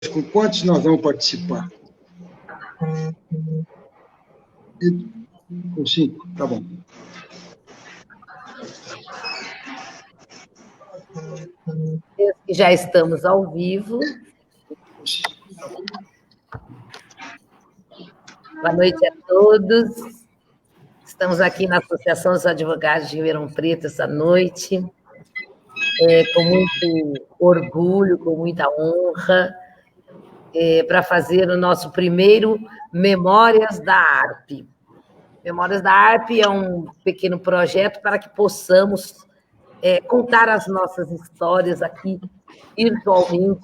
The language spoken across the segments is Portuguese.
Com quantos nós vamos participar? Com 5, tá bom. Já estamos ao vivo. Boa noite a todos. Estamos aqui na Associação dos Advogados de Ribeirão Preto essa noite, com muito orgulho, com muita honra, para fazer o nosso primeiro Memórias da ARP. Memórias da ARP é um pequeno projeto para que possamos contar as nossas histórias aqui virtualmente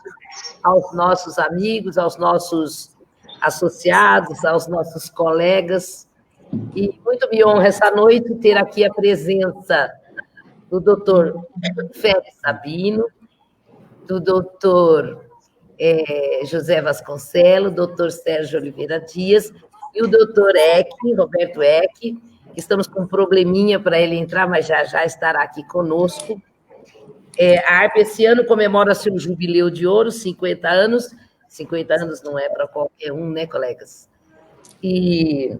aos nossos amigos, aos nossos associados, aos nossos colegas. E muito me honra essa noite ter aqui a presença do doutor Félix Sabino, do doutor José Vasconcelos, doutor Sérgio Oliveira Dias e o doutor Roberto Eck. Estamos com um probleminha para ele entrar, mas já estará aqui conosco. A ARP esse ano comemora seu jubileu de ouro, 50 anos. 50 anos não é para qualquer um, né, colegas? E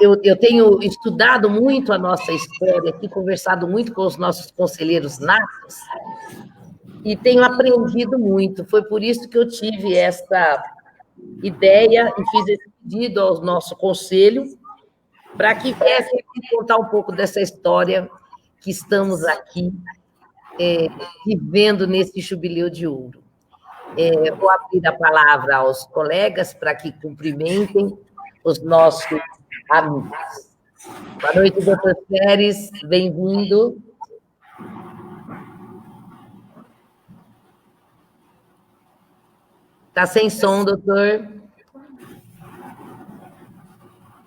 eu tenho estudado muito a nossa história aqui, conversado muito com os nossos conselheiros natos, e tenho aprendido muito. Foi por isso que eu tive essa ideia e fiz esse pedido ao nosso conselho, para que viesse contar um pouco dessa história que estamos aqui vivendo nesse jubileu de ouro. Vou abrir a palavra aos colegas para que cumprimentem os nossos amigos. Boa noite, doutor Pérez, bem-vindo. Está sem som, doutor.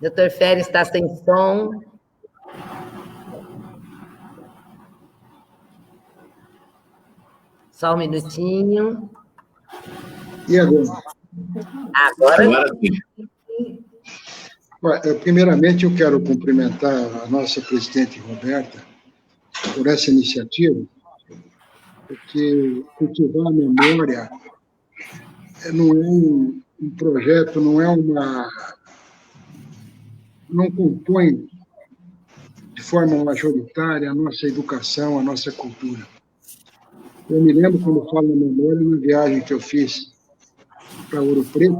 Doutor Félix está sem som. Só um minutinho. E agora? Agora sim. Primeiramente, eu quero cumprimentar a nossa presidente Roberta por essa iniciativa, porque cultivar a memória não é um projeto, não compõe de forma majoritária a nossa educação, a nossa cultura. Eu me lembro, quando eu falo na memória, na viagem que eu fiz para Ouro Preto,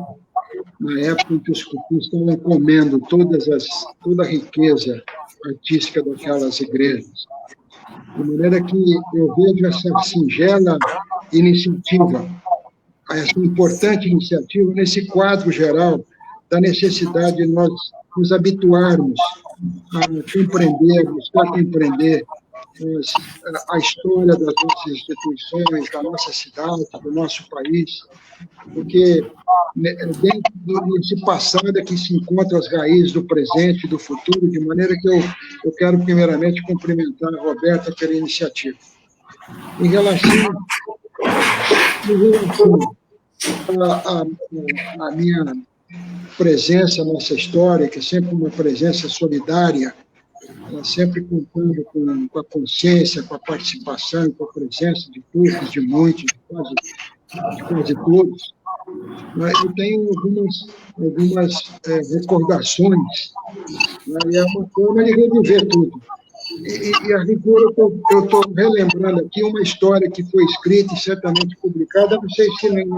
na época em que os cupins estavam comendo toda a riqueza artística daquelas igrejas. De maneira que eu vejo essa singela iniciativa, essa importante iniciativa, nesse quadro geral da necessidade de nós nos habituarmos a compreender, buscar compreender a história das nossas instituições, da nossa cidade, do nosso país, porque dentro desse passado é que se encontram as raízes do presente e do futuro, de maneira que eu quero, primeiramente, cumprimentar a Roberta pela iniciativa. Em relação à minha presença nessa história, que é sempre uma presença solidária, sempre contando com a consciência, com a participação, com a presença de poucos, de muitos, de quase todos. Eu tenho algumas recordações, e é uma forma de reviver tudo. E a rigor, eu estou relembrando aqui uma história que foi escrita e certamente publicada, não sei se em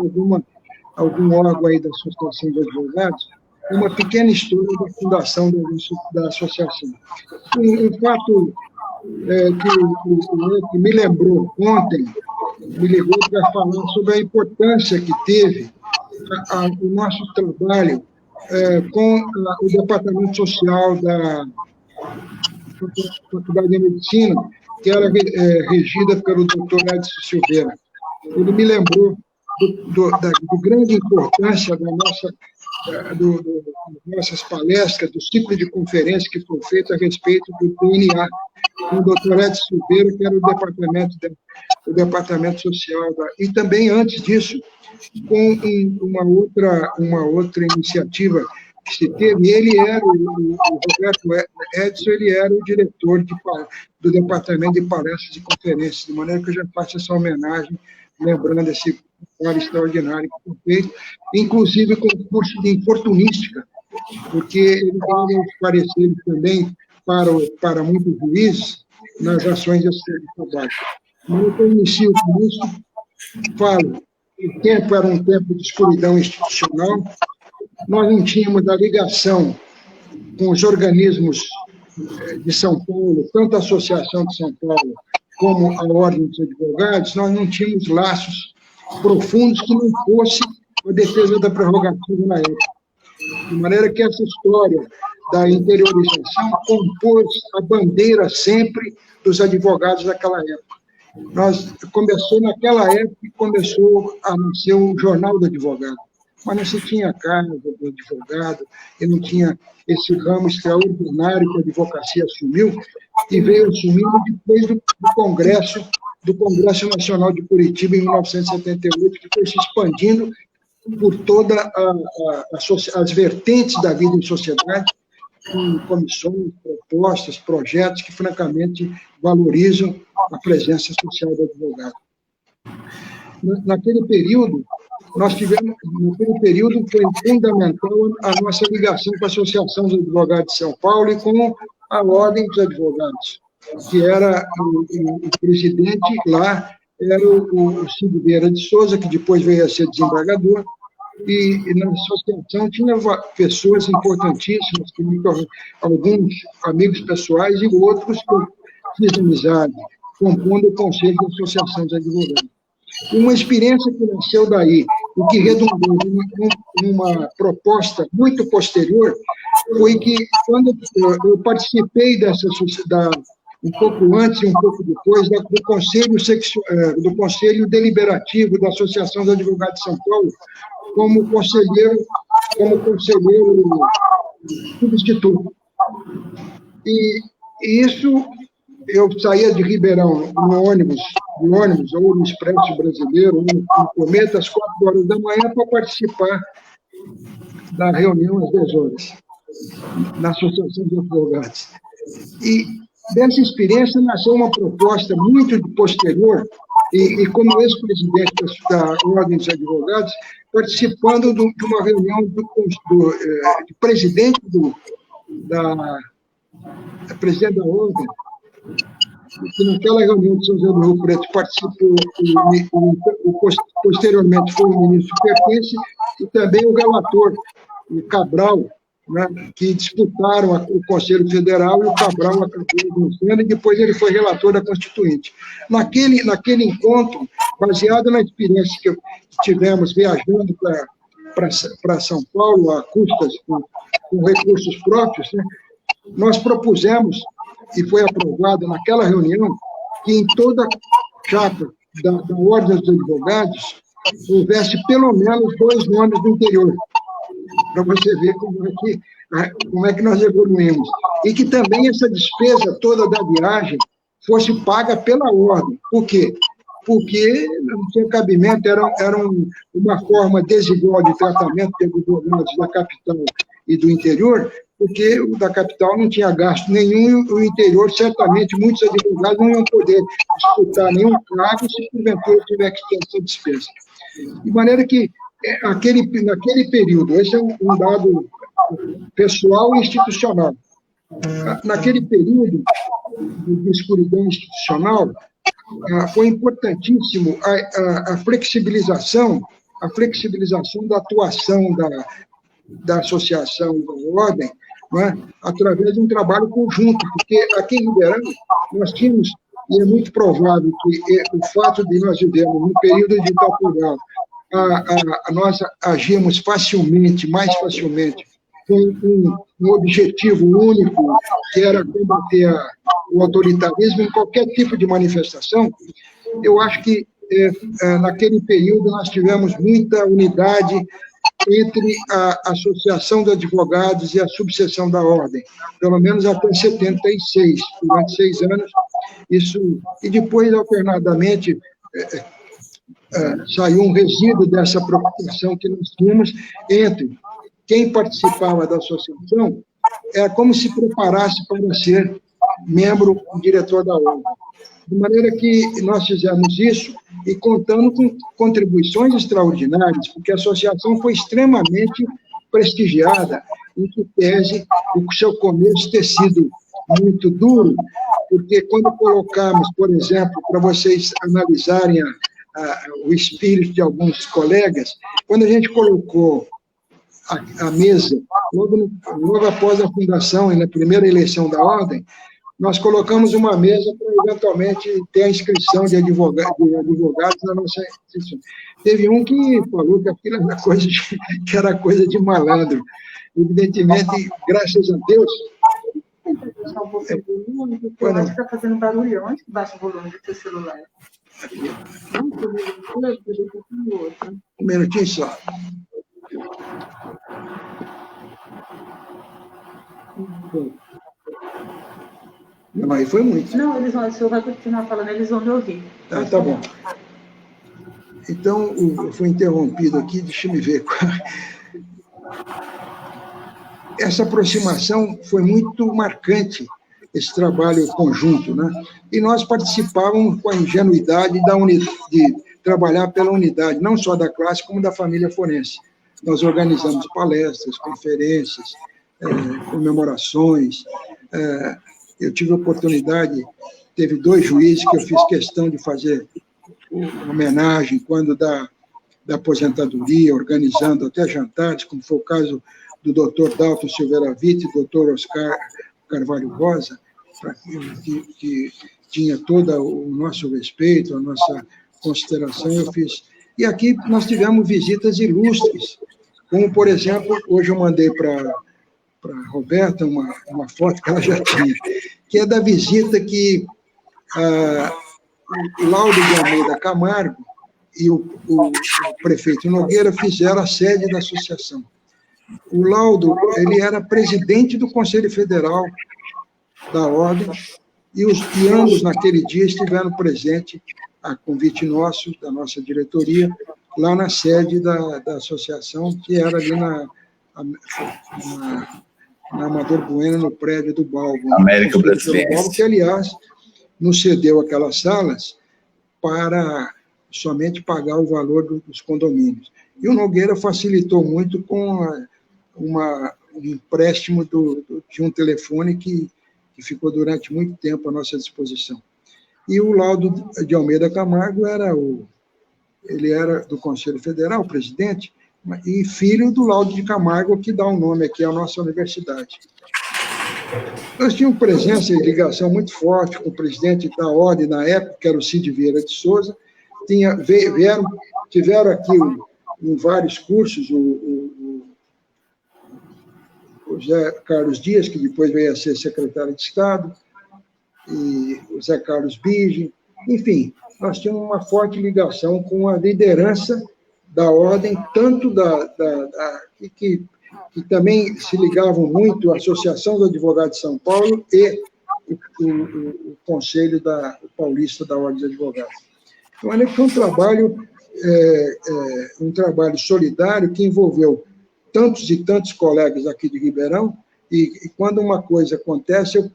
algum órgão aí da Associação de Advogados, uma pequena história da fundação da associação. Um fato que me lembrou ontem, me ligou para falar sobre a importância que teve o nosso trabalho com o Departamento Social da Faculdade de Medicina, que era regida pelo doutor Edson Silveira. Ele me lembrou do grande importância das nossas palestras, do ciclo de conferências que foi feito a respeito do DNA, com o doutor Edson Silveira, que era o departamento social. E também, antes disso, com uma outra iniciativa que se teve, ele era, o Roberto Edson, ele era o diretor do departamento de palestras e conferências, de maneira que eu já faço essa homenagem, lembrando esse trabalho extraordinário que foi feito, inclusive com o curso de infortunística, porque ele dava os pareceres também para muitos juízes nas ações de trabalho. Mas eu inicio com isso, falo, o tempo era um tempo de escuridão institucional, nós não tínhamos a ligação com os organismos de São Paulo, tanto a Associação de São Paulo como a Ordem dos Advogados, nós não tínhamos laços profundos que não fosse a defesa da prerrogativa na época. De maneira que essa história da interiorização compôs a bandeira sempre dos advogados daquela época. Começou naquela época que começou a nascer o Jornal do Advogado. Mas não se tinha casa do advogado, e não tinha esse ramo extraordinário que a advocacia assumiu, e veio assumindo depois do Congresso Nacional de Curitiba, em 1978, que foi se expandindo por todas as vertentes da vida em sociedade, com comissões, propostas, projetos que, francamente, valorizam a presença social do advogado. Naquele período, foi fundamental a nossa ligação com a Associação dos Advogados de São Paulo e com a Ordem dos Advogados, que era o presidente lá, era o Cid Vieira de Souza, que depois veio a ser desembargador, e na associação tinha pessoas importantíssimas, alguns amigos pessoais e outros que fiz amizade, compondo o Conselho da Associação dos Advogados. Uma experiência que nasceu daí, o que redundou numa proposta muito posterior, foi que, quando eu participei dessa sociedade, um pouco antes e um pouco depois, do Conselho Deliberativo da Associação dos Advogados de São Paulo, como conselheiro substituto. E isso, eu saía de Ribeirão no ônibus ou no Expresso Brasileiro, ou no Cometa, às 4h da manhã, para participar da reunião às 10 horas, na Associação de Advogados. E dessa experiência nasceu uma proposta muito posterior, e como ex-presidente da Ordem dos Advogados, participando de uma reunião do presidente da Ordem, que naquela reunião de São José do Rio Preto participou, posteriormente foi o ministro Pertence, e também o relator, o Cabral, né, que disputaram o Conselho Federal, e o Cabral acabou vencendo, e depois ele foi relator da Constituinte. Naquele encontro, baseado na experiência que tivemos viajando para São Paulo, a custas, com recursos próprios, né, nós propusemos, e foi aprovado naquela reunião, que em toda chapa da Ordem dos Advogados houvesse pelo menos 2 nomes do interior, para você ver como é que nós evoluímos. E que também essa despesa toda da viagem fosse paga pela Ordem. Por quê? Porque não tinha cabimento, era uma forma desigual de tratamento de advogados da capital e do interior, porque o da capital não tinha gasto nenhum, e o interior, certamente, muitos advogados não iam poder disputar nenhum cargo se porventura tiver que ter essa despesa. De maneira que, naquele período, esse é um dado pessoal e institucional, naquele período de escuridão institucional, foi importantíssimo a flexibilização da atuação da associação da Ordem, né, através de um trabalho conjunto, porque aqui em Ribeirão nós tínhamos, e é muito provável que o fato de nós vivermos no período ditatorial, nós agimos mais facilmente, com um objetivo único, que era combater o autoritarismo em qualquer tipo de manifestação. Eu acho que naquele período nós tivemos muita unidade entre a Associação de Advogados e a subseção da Ordem, pelo menos até 76, durante 6 anos, e depois, alternadamente, saiu um resíduo dessa preocupação que nós tínhamos entre quem participava da associação, como se preparasse para ser membro diretor da ordem. De maneira que nós fizemos isso e contando com contribuições extraordinárias, porque a associação foi extremamente prestigiada, em que pese o seu começo ter sido muito duro, porque quando colocamos, por exemplo, para vocês analisarem o espírito de alguns colegas, quando a gente colocou a mesa, logo após a fundação e na primeira eleição da ordem, nós colocamos uma mesa para, eventualmente, ter a inscrição de advogados na nossa instituição. Teve um que falou que aquilo era coisa de malandro. Evidentemente, graças a Deus... Eu acho que está fazendo barulhão. Onde que baixa o volume do seu celular? Um minutinho só. Não, aí foi muito. Não, o senhor vai continuar falando, eles vão me ouvir. Tá bom. Então, eu fui interrompido aqui, deixa eu me ver. Essa aproximação foi muito marcante, esse trabalho conjunto, né? E nós participávamos com a ingenuidade de trabalhar pela unidade, não só da classe, como da família forense. Nós organizamos palestras, conferências, comemorações. Eu tive a oportunidade, teve 2 juízes que eu fiz questão de fazer homenagem quando da aposentadoria, organizando até jantares, como foi o caso do doutor Dalton Silveira Witt e doutor Oscar Carvalho Rosa, que tinha todo o nosso respeito, a nossa consideração, eu fiz. E aqui nós tivemos visitas ilustres, como, por exemplo, hoje eu mandei para a Roberta uma foto que ela já tinha, que é da visita que o Laudo de Almeida Camargo e o prefeito Nogueira fizeram a sede da associação. O Laudo, ele era presidente do Conselho Federal da Ordem, e ambos, naquele dia, estiveram presentes, a convite nosso, da nossa diretoria, lá na sede da associação, que era ali na Amador Bueno, no prédio do Balbo. América Brasileira. Que, aliás, nos cedeu aquelas salas para somente pagar o valor dos condomínios. E o Nogueira facilitou muito com um empréstimo de um telefone que ficou durante muito tempo à nossa disposição. E o Laudo de Almeida Camargo ele era do Conselho Federal, presidente, e filho do Laudo de Camargo, que dá o nome aqui à nossa universidade. Nós tínhamos presença e ligação muito forte com o presidente da Ordem, na época, que era o Cid Vieira de Souza. Tiveram aqui, em vários cursos, o José Carlos Dias, que depois veio a ser secretário de Estado, e o Zé Carlos Bige. Enfim, nós tínhamos uma forte ligação com a liderança da Ordem, tanto que também se ligavam muito à Associação dos Advogados de São Paulo e o Conselho Paulista da Ordem dos Advogados. Então, foi um trabalho solidário que envolveu tantos e tantos colegas aqui de Ribeirão, e quando uma coisa acontece,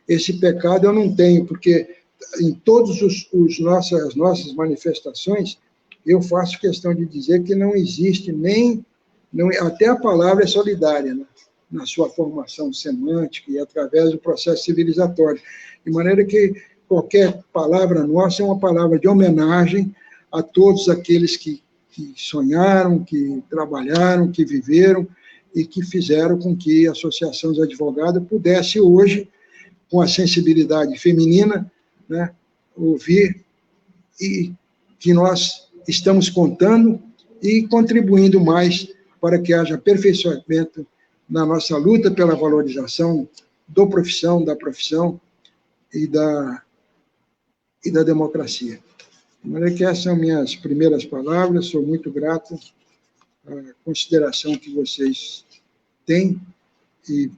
esse pecado eu não tenho, porque em todas as nossas manifestações, eu faço questão de dizer que não existe até a palavra é solidária, né? Na sua formação semântica e através do processo civilizatório. De maneira que qualquer palavra nossa é uma palavra de homenagem a todos aqueles que sonharam, que trabalharam, que viveram e que fizeram com que a Associação dos Advogados pudesse hoje, com a sensibilidade feminina, né, ouvir, e que nós estamos contando e contribuindo mais para que haja aperfeiçoamento na nossa luta pela valorização da profissão e da democracia. De maneira que essas são minhas primeiras palavras, sou muito grato à consideração que vocês têm e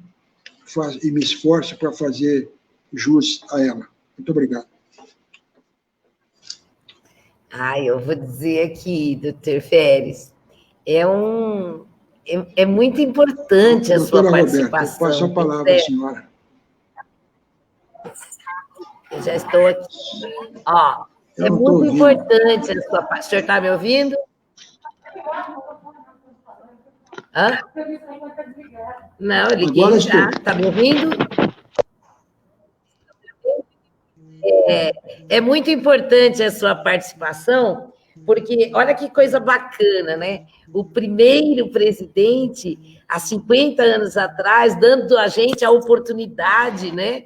me esforço para fazer jus a ela. Muito obrigado. Eu vou dizer aqui, doutor Feres, é muito importante a sua participação. Roberta, passo a palavra à senhora. Eu já estou aqui. Ó, é muito importante a sua parte. O senhor está me ouvindo? Hã? Não, eu liguei já. Está me ouvindo? É muito importante a sua participação, porque olha que coisa bacana, né? O primeiro presidente, há 50 anos atrás, dando a gente a oportunidade, né,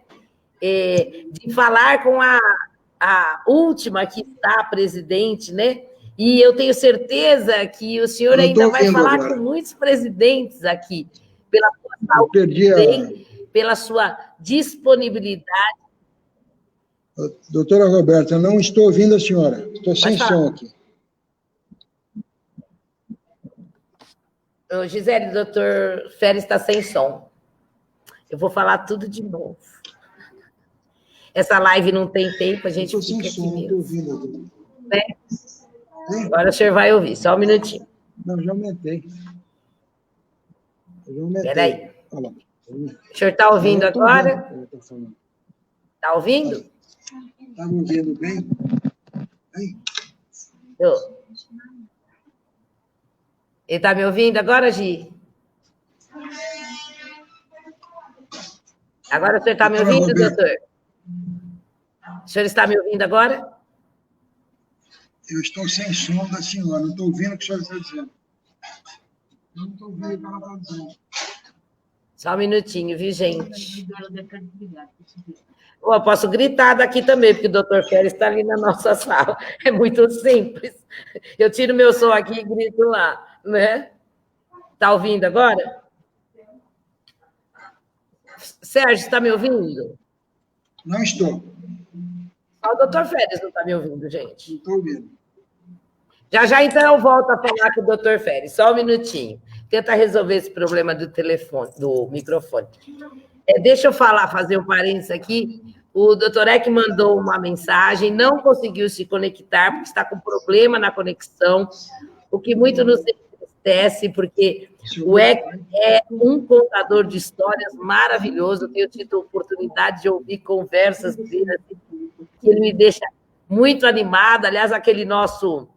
de falar com a última que está presidente, né? E eu tenho certeza que o senhor ainda vai falar agora com muitos presidentes aqui, pela sua saúde, pela sua disponibilidade. Doutora Roberta, não estou ouvindo a senhora. Estou sem som aqui. Ô, Gisele, o doutor Férez está sem som. Eu vou falar tudo de novo. Essa live não tem tempo, a gente fica aqui mesmo. Estou ouvindo. Né? Agora o senhor vai ouvir, só um minutinho. Não, já aumentei. Espera aí. O senhor está ouvindo agora? Está ouvindo? Está me ouvindo bem? Ele está me ouvindo agora, Gi? Agora o senhor está me ouvindo, doutor? O senhor está me ouvindo agora? Eu estou sem som da senhora, não estou ouvindo o que a senhora está dizendo. Eu não estou ouvindo o que ela está dizendo. Só um minutinho, viu, gente? Eu posso gritar daqui também, porque o doutor Férez está ali na nossa sala. É muito simples. Eu tiro meu som aqui e grito lá, né? Está ouvindo agora? Sérgio, está me ouvindo? Não estou. Só o doutor Férez não está me ouvindo, gente. Não estou ouvindo. Já, então, eu volto a falar com o doutor Férez. Só um minutinho. Tenta resolver esse problema do telefone, do microfone. Deixa eu fazer um parênteses aqui. O doutor Eck mandou uma mensagem, não conseguiu se conectar, porque está com problema na conexão, o que muito nos entristece, porque o Eck é um contador de histórias maravilhoso. Eu tenho tido a oportunidade de ouvir conversas dele, que ele me deixa muito animada. Aliás, aquele nosso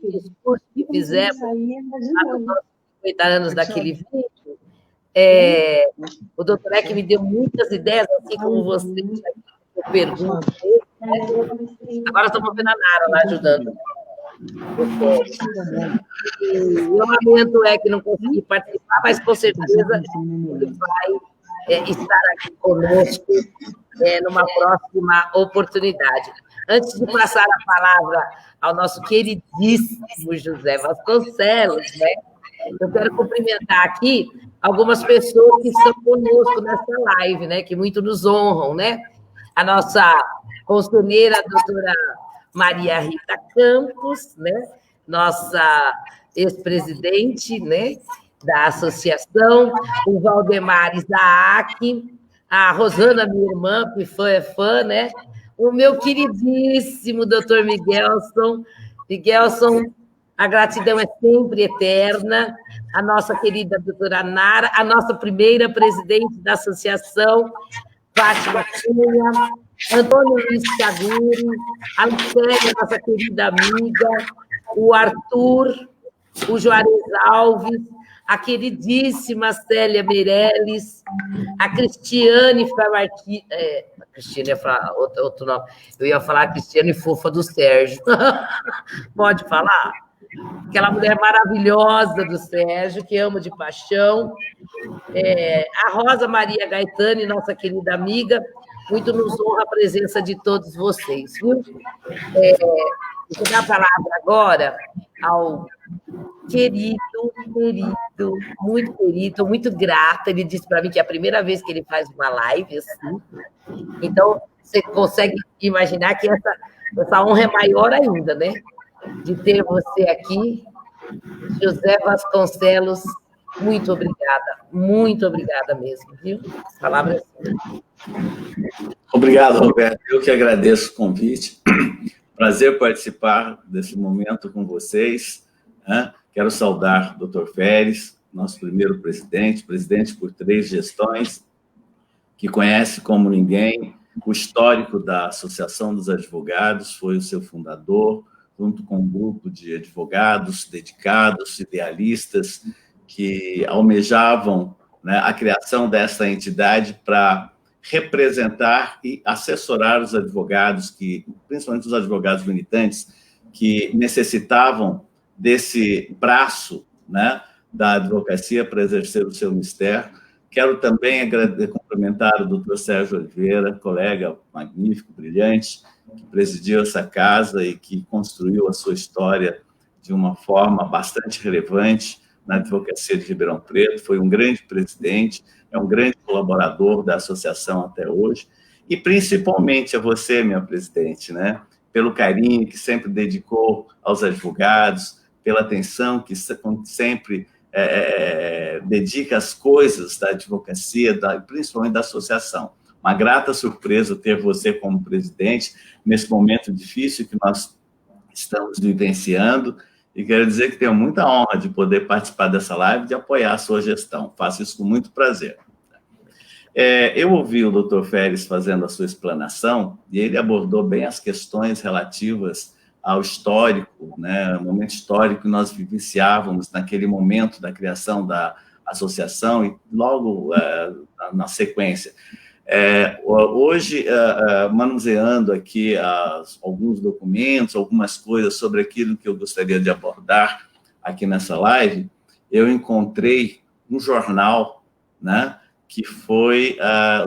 discurso que fizemos nos 50 anos daquele vídeo, o doutor Eck me deu muitas ideias, assim como você, eu pergunto. Agora estamos vendo a Nara lá ajudando. Eu lamento que não consegui participar, mas com certeza ele vai estar aqui conosco numa próxima oportunidade. Antes de passar a palavra ao nosso queridíssimo José Vasconcelos, né, eu quero cumprimentar aqui algumas pessoas que estão conosco nessa live, né, que muito nos honram, né? A nossa conselheira, a doutora Maria Rita Campos, né? Nossa ex-presidente, né, da associação, o Valdemar Isaac, a Rosana, minha irmã, que é fã, né? O meu queridíssimo doutor Miguelson. Miguelson, a gratidão é sempre eterna. A nossa querida doutora Nara, a nossa primeira presidente da associação, Fátima Cunha, Antônio Luiz Caguri, a Lucélia, nossa querida amiga, o Arthur, o Juarez Alves, a queridíssima Célia Meirelles, a Cristiane Martins, Cristiane ia falar outro nome, eu ia falar a Cristiane Fofa do Sérgio. Pode falar? Aquela mulher maravilhosa do Sérgio, que amo de paixão. A Rosa Maria Gaetani, nossa querida amiga, muito nos honra a presença de todos vocês, viu? Vou dar a palavra agora ao querido, muito grata. Ele disse para mim que é a primeira vez que ele faz uma live assim. Então, você consegue imaginar que essa honra é maior ainda, né? De ter você aqui, José Vasconcelos. Muito obrigada mesmo, viu? As palavras. Obrigado, Roberto. Eu que agradeço o convite. Prazer participar desse momento com vocês. Quero saudar o Dr. Férez, nosso primeiro presidente por 3 gestões, que conhece como ninguém o histórico da Associação dos Advogados, foi o seu fundador, junto com um grupo de advogados dedicados, idealistas, que almejavam, né, a criação dessa entidade para representar e assessorar os advogados, principalmente os advogados militantes, que necessitavam desse braço, né, da advocacia para exercer o seu mistério. Quero também cumprimentar o doutor Sérgio Oliveira, colega magnífico, brilhante, que presidiu essa casa e que construiu a sua história de uma forma bastante relevante na advocacia de Ribeirão Preto, foi um grande presidente, é um grande colaborador da associação até hoje, e principalmente a você, minha presidente, né, pelo carinho que sempre dedicou aos advogados, pela atenção que sempre dedica às coisas da advocacia, principalmente da associação. Uma grata surpresa ter você como presidente nesse momento difícil que nós estamos vivenciando, e quero dizer que tenho muita honra de poder participar dessa live e de apoiar a sua gestão. Faço isso com muito prazer. Eu ouvi o doutor Féris fazendo a sua explanação, e ele abordou bem as questões relativas ao histórico, né, o momento histórico que nós vivenciávamos naquele momento da criação da associação e logo na sequência. Hoje, manuseando aqui alguns documentos, algumas coisas sobre aquilo que eu gostaria de abordar aqui nessa live, eu encontrei um jornal, né, que foi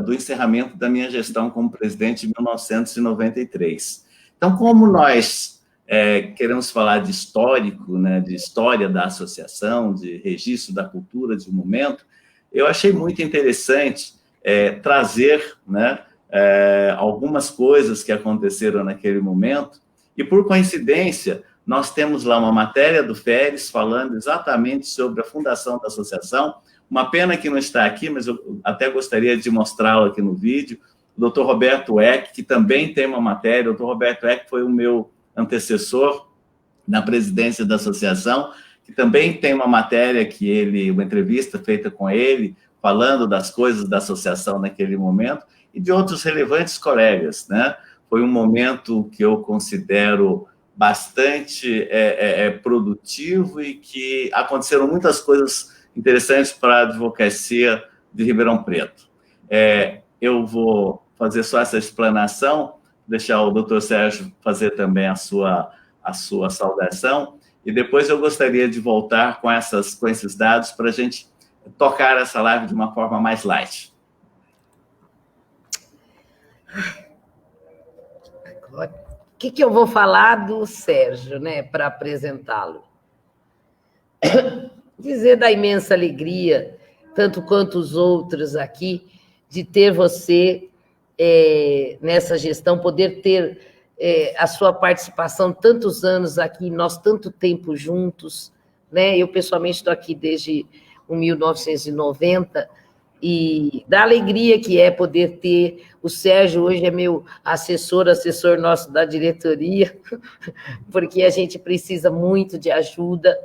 do encerramento da minha gestão como presidente em 1993. Então, como nós queremos falar de histórico, né, de história da associação, de registro da cultura de um momento, eu achei muito interessante trazer, né, algumas coisas que aconteceram naquele momento, e, por coincidência, nós temos lá uma matéria do Féris falando exatamente sobre a fundação da associação. Uma pena que não está aqui, mas eu até gostaria de mostrá-lo aqui no vídeo, o doutor Roberto Eck, que também tem uma matéria. O doutor Roberto Eck foi o meu antecessor na presidência da associação, que também tem uma matéria uma entrevista feita com ele, falando das coisas da associação naquele momento, e de outros relevantes colegas, né? Foi um momento que eu considero bastante produtivo e que aconteceram muitas coisas interessantes para a advocacia de Ribeirão Preto. Eu vou fazer só essa explanação, deixar o doutor Sérgio fazer também a sua saudação, e depois eu gostaria de voltar com esses dados para a gente tocar essa live de uma forma mais light. Agora, o que eu vou falar do Sérgio, né, para apresentá-lo? Dizer da imensa alegria, tanto quanto os outros aqui, de ter você nessa gestão, poder ter a sua participação tantos anos aqui, nós tanto tempo juntos, né? Eu, pessoalmente, estou aqui desde 1990, e da alegria que é poder ter o Sérgio, hoje é meu assessor nosso da diretoria, porque a gente precisa muito de ajuda,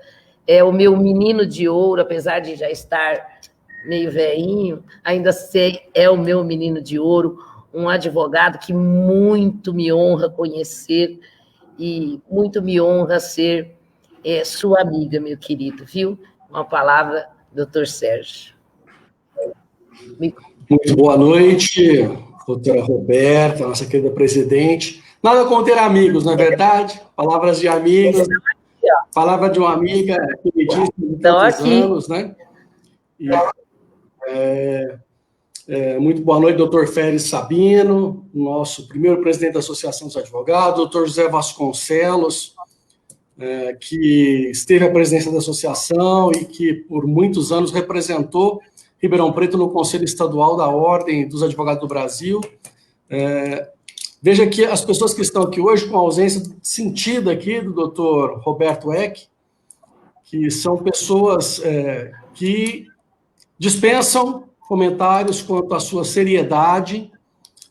é o meu menino de ouro, apesar de já estar meio velhinho, ainda sei, é o meu menino de ouro, um advogado que muito me honra conhecer e muito me honra ser sua amiga, meu querido, viu? Uma palavra, doutor Sérgio. Muito boa noite, doutora Roberta, nossa querida presidente. Nada como ter amigos, não é verdade? Palavras de amigos, palavra de uma amiga queridíssima de tantos anos, né? E, muito boa noite, doutor Féris Sabino, nosso primeiro presidente da Associação dos Advogados, doutor José Vasconcelos, que esteve à presidência da associação e que por muitos anos representou Ribeirão Preto no Conselho Estadual da Ordem dos Advogados do Brasil. Veja que as pessoas que estão aqui hoje, com a ausência sentida aqui do doutor Roberto Eck, que são pessoas que dispensam comentários quanto à sua seriedade,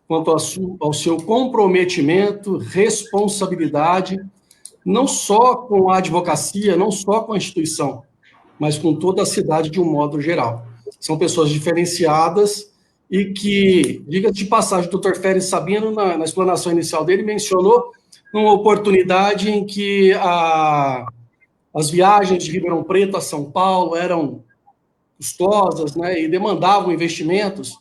quanto ao seu comprometimento, responsabilidade, não só com a advocacia, não só com a instituição, mas com toda a cidade de um modo geral. São pessoas diferenciadas e que, diga de passagem, o doutor Férez Sabino, na explanação inicial dele, mencionou uma oportunidade em que as viagens de Ribeirão Preto a São Paulo eram custosas, né, e demandavam investimentos,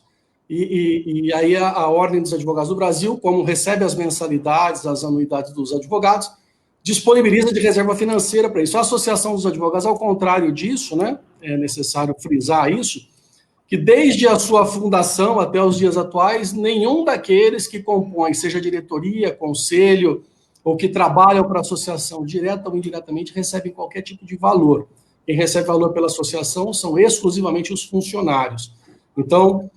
e aí a Ordem dos Advogados do Brasil, como recebe as mensalidades, as anuidades dos advogados, disponibiliza de reserva financeira para isso. A Associação dos Advogados, ao contrário disso, né, é necessário frisar isso, que desde a sua fundação até os dias atuais, nenhum daqueles que compõem, seja diretoria, conselho, ou que trabalham para a associação, direta ou indiretamente, recebem qualquer tipo de valor. Quem recebe valor pela associação são exclusivamente os funcionários. Então,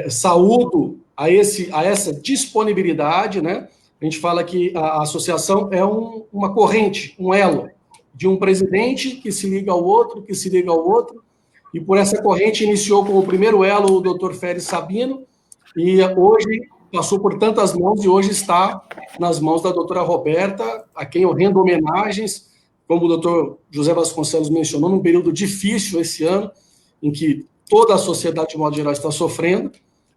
saúdo a essa disponibilidade, né? A gente fala que a associação é uma corrente, um elo, de um presidente que se liga ao outro, que se liga ao outro, e por essa corrente iniciou como primeiro elo o doutor Férez Sabino, e hoje passou por tantas mãos e hoje está nas mãos da doutora Roberta, a quem eu rendo homenagens, como o doutor José Vasconcelos mencionou, num período difícil esse ano, em que toda a sociedade, de modo geral, está sofrendo,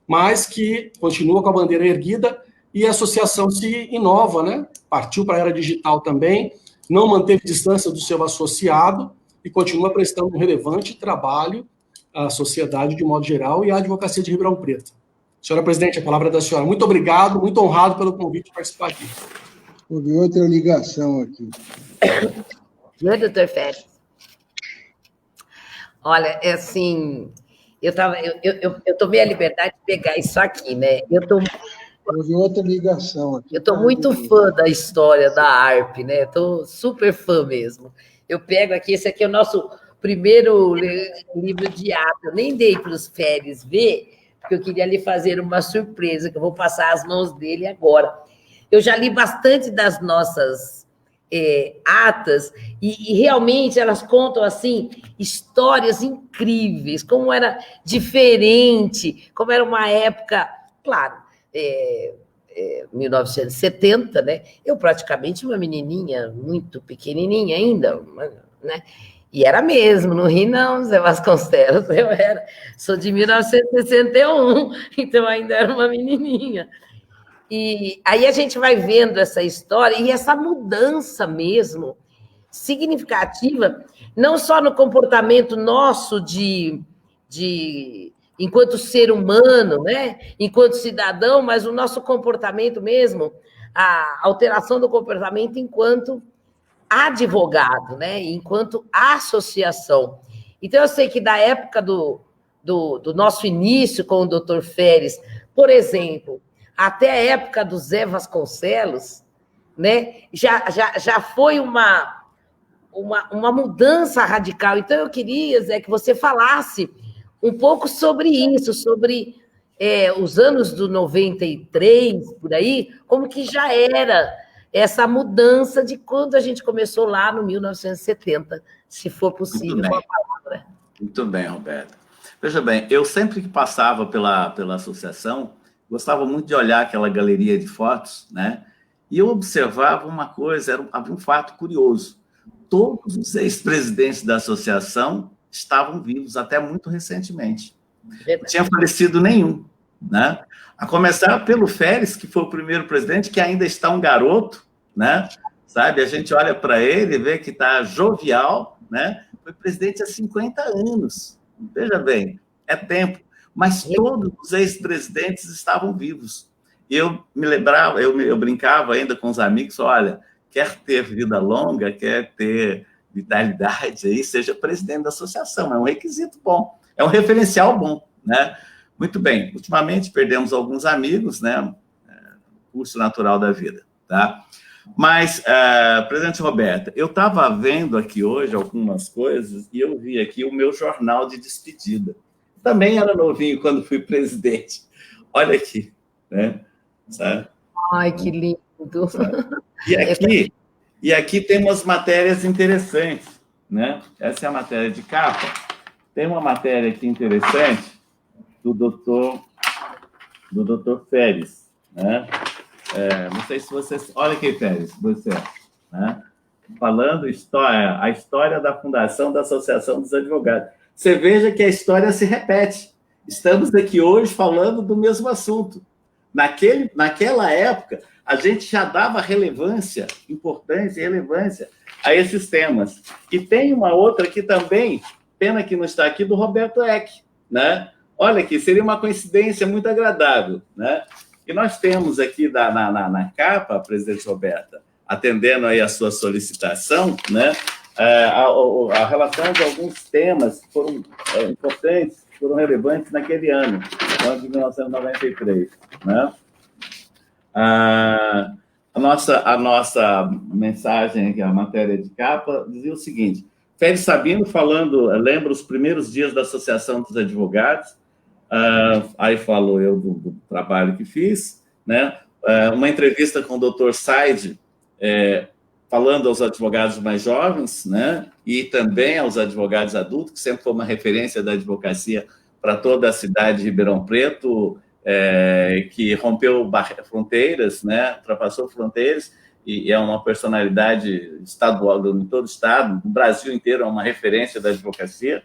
mas que continua com a bandeira erguida e a associação se inova, né? Partiu para a era digital também, não manteve distância do seu associado e continua prestando um relevante trabalho à sociedade, de modo geral, e à advocacia de Ribeirão Preto. Senhora presidente, a palavra é da senhora. Muito obrigado, muito honrado pelo convite de participar aqui. Houve outra ligação aqui. Oi, doutor Férez. Olha, é assim, eu tomei a liberdade de pegar isso aqui, né? Houve outra ligação aqui. Eu estou muito fã da história da ARP, né? Estou super fã mesmo. Eu pego aqui, esse aqui é o nosso primeiro livro de ato. Eu nem dei para os Férez ver, porque eu queria lhe fazer uma surpresa, que eu vou passar às mãos dele agora. Eu já li bastante das nossas atas, e realmente elas contam, assim, histórias incríveis, como era diferente, como era uma época, claro, 1970, né? Eu praticamente uma menininha, muito pequenininha ainda, né? E era mesmo, não ri não, Zé Vasconcelos, sou de 1961, então ainda era uma menininha. E aí a gente vai vendo essa história e essa mudança mesmo, significativa, não só no comportamento nosso enquanto ser humano, né? Enquanto cidadão, mas o nosso comportamento mesmo, a alteração do comportamento enquanto advogado, né? Enquanto associação. Então, eu sei que da época do nosso início com o doutor Férez, por exemplo, até a época do Zé Vasconcelos, né? Já foi uma mudança radical. Então, eu queria, Zé, que você falasse um pouco sobre isso, sobre os anos do 93, por aí, como que já era essa mudança de quando a gente começou lá no 1970, se for possível, com a palavra. Muito bem, Roberto. Veja bem, eu sempre que passava pela associação, gostava muito de olhar aquela galeria de fotos, né? E eu observava uma coisa, havia um fato curioso. Todos os ex-presidentes da associação estavam vivos até muito recentemente. Não tinha falecido nenhum, né? A começar pelo Férez, que foi o primeiro presidente, que ainda está um garoto, né? Sabe? A gente olha para ele e vê que está jovial, né? Foi presidente há 50 anos. Veja bem, é tempo. Mas todos os ex-presidentes estavam vivos. E eu me lembrava, eu brincava ainda com os amigos, olha, quer ter vida longa, quer ter vitalidade, aí seja presidente da associação, é um requisito bom, é um referencial bom, né? Muito bem, ultimamente perdemos alguns amigos, né? Curso natural da vida, tá? Mas, presidente Roberta, eu estava vendo aqui hoje algumas coisas e eu vi aqui o meu jornal de despedida. Também era novinho quando fui presidente. Olha aqui, né? Sabe? Ai, que lindo! Sabe? E aqui tem umas matérias interessantes, né? Essa é a matéria de capa. Tem uma matéria aqui interessante do doutor Férez, né? Não sei se vocês... Olha aqui, Férez, você, né? Falando a história da fundação da Associação dos Advogados. Você veja que a história se repete. Estamos aqui hoje falando do mesmo assunto. Naquela época, a gente já dava relevância, importância e relevância a esses temas. E tem uma outra aqui também, pena que não está aqui, do Roberto Eck, né? Olha aqui, seria uma coincidência muito agradável, né? E nós temos aqui na capa, presidente Roberta, atendendo aí a sua solicitação, né? A relação de alguns temas que foram importantes, foram relevantes naquele ano, de 1993, né? A nossa mensagem, a matéria de capa, dizia o seguinte: Félix Sabino falando, lembra os primeiros dias da Associação dos Advogados, aí falou eu do trabalho que fiz, né? Uma entrevista com o Dr. Said, falando aos advogados mais jovens, né? E também aos advogados adultos, que sempre foi uma referência da advocacia para toda a cidade de Ribeirão Preto, que rompeu fronteiras, né? Ultrapassou fronteiras, e é uma personalidade estadual em todo o estado, no Brasil inteiro é uma referência da advocacia.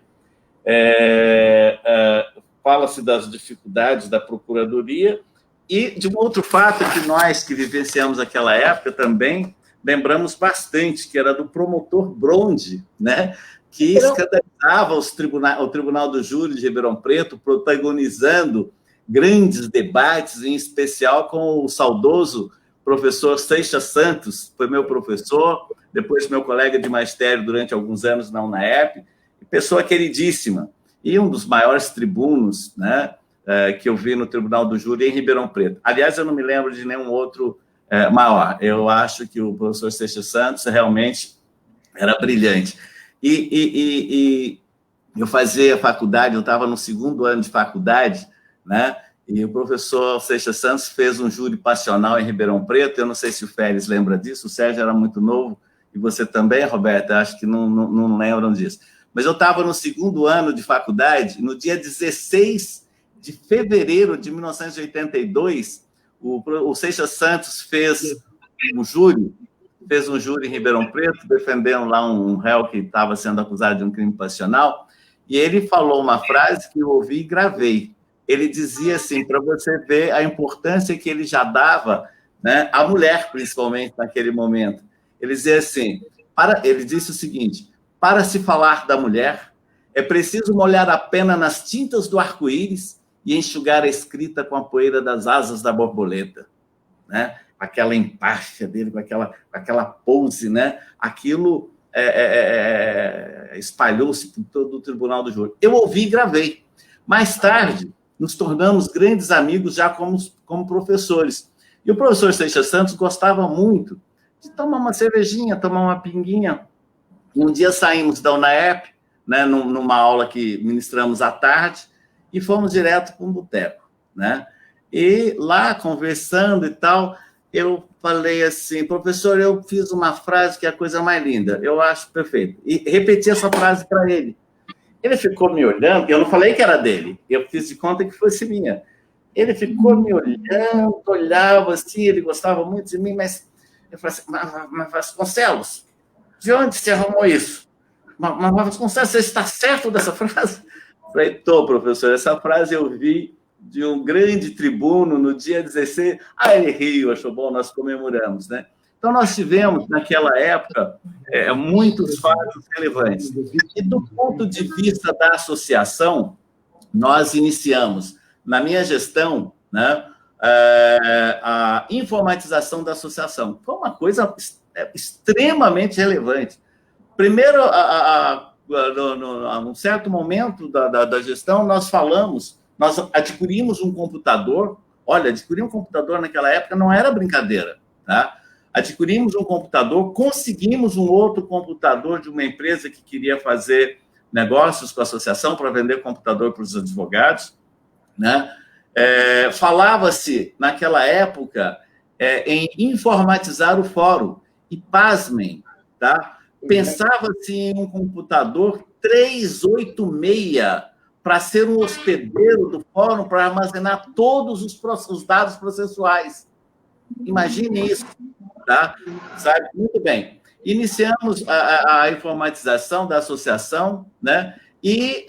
Fala-se das dificuldades da procuradoria e de um outro fato que nós que vivenciamos aquela época também lembramos bastante, que era do promotor Bronde, né? Que escandalizava o Tribunal do Júri de Ribeirão Preto, protagonizando grandes debates, em especial com o saudoso professor Seixas Santos, foi meu professor, depois meu colega de magistério durante alguns anos na UNAEP, pessoa queridíssima, e um dos maiores tribunos, né, que eu vi no Tribunal do Júri em Ribeirão Preto. Aliás, eu não me lembro de nenhum outro maior. Eu acho que o professor Seixas Santos realmente era brilhante. E eu fazia faculdade, eu estava no segundo ano de faculdade, né? E o professor Seixas Santos fez um júri passional em Ribeirão Preto. Eu não sei se o Félix lembra disso, o Sérgio era muito novo, e você também, Roberta, acho que não lembram disso. Mas eu estava no segundo ano de faculdade, no dia 16 de fevereiro de 1982, o Seixas Santos fez um júri em Ribeirão Preto, defendendo lá um réu que estava sendo acusado de um crime passional, e ele falou uma frase que eu ouvi e gravei. Ele dizia assim, para você ver a importância que ele já dava, né, à mulher, principalmente naquele momento. Ele dizia assim, ele disse o seguinte: para se falar da mulher, é preciso molhar a pena nas tintas do arco-íris e enxugar a escrita com a poeira das asas da borboleta, né? Aquela empáfia dele, com aquela pose, né? Aquilo espalhou-se por todo o Tribunal do Júri. Eu ouvi e gravei. Mais tarde, nos tornamos grandes amigos já como professores. E o professor Seixas Santos gostava muito de tomar uma cervejinha, tomar uma pinguinha. Um dia saímos da UNAEP, né, numa aula que ministramos à tarde, e fomos direto para um boteco, né? E lá, conversando e tal, eu falei assim, professor, eu fiz uma frase que é a coisa mais linda, eu acho perfeito. E repeti essa frase para ele. Ele ficou me olhando, eu não falei que era dele, eu fiz de conta que fosse minha. Ele ficou me olhando, olhava assim, ele gostava muito de mim, mas eu falei assim, mas Vasconcelos, de onde você arrumou isso? Mas Vasconcelos, você está certo dessa frase? Eu falei, estou, professor, essa frase eu vi de um grande tribuno no dia 16. Ele riu, achou bom, nós comemoramos, né? Então, nós tivemos, naquela época, muitos fatos relevantes. E, do ponto de vista da associação, nós iniciamos, na minha gestão, né, a informatização da associação. Foi uma coisa extremamente relevante. Primeiro, num certo momento da gestão, nós adquirimos um computador. Olha, adquirir um computador naquela época não era brincadeira, tá? Adquirimos um computador, conseguimos um outro computador de uma empresa que queria fazer negócios com a associação para vender computador para os advogados, né? Falava-se, naquela época, em informatizar o fórum. E, pasmem, tá? Pensava-se em um computador 386 para ser um hospedeiro do fórum, para armazenar todos os dados processuais. Imagine isso, tá? Sabe? Muito bem. Iniciamos a informatização da associação, né? E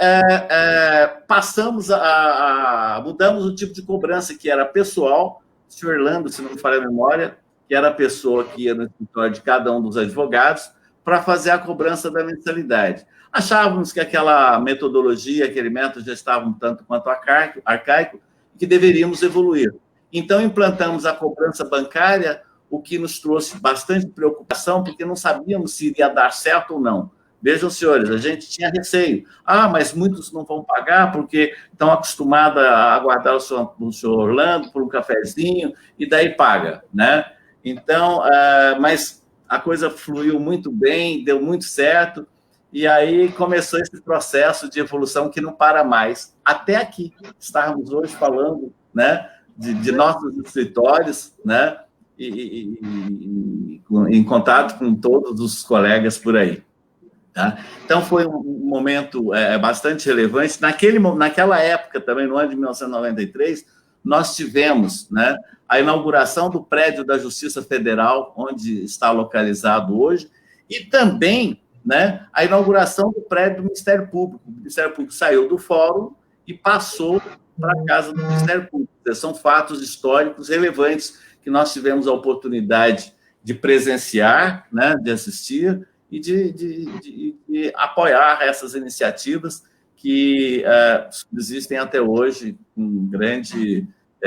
mudamos o tipo de cobrança, que era pessoal. O senhor Orlando, se não me falha a memória, que era a pessoa que ia no escritório de cada um dos advogados para fazer a cobrança da mensalidade. Achávamos que aquela metodologia, aquele método já estava um tanto quanto arcaico, e que deveríamos evoluir. Então, implantamos a cobrança bancária, o que nos trouxe bastante preocupação, porque não sabíamos se iria dar certo ou não. Vejam, senhores, a gente tinha receio. Mas muitos não vão pagar porque estão acostumados a aguardar o senhor Orlando por um cafezinho e daí paga, né? Então, mas a coisa fluiu muito bem, deu muito certo, e aí começou esse processo de evolução que não para mais. Até aqui, estarmos hoje falando, né, de nossos escritórios, né, e em contato com todos os colegas por aí. Tá? Então, foi um momento bastante relevante. Naquela época, também, no ano de 1993, nós tivemos, né, a inauguração do prédio da Justiça Federal, onde está localizado hoje, e também, né, a inauguração do prédio do Ministério Público. O Ministério Público saiu do fórum e passou para a casa do Ministério Público. São fatos históricos relevantes que nós tivemos a oportunidade de presenciar, né, de assistir, e de apoiar essas iniciativas que existem até hoje, com grandes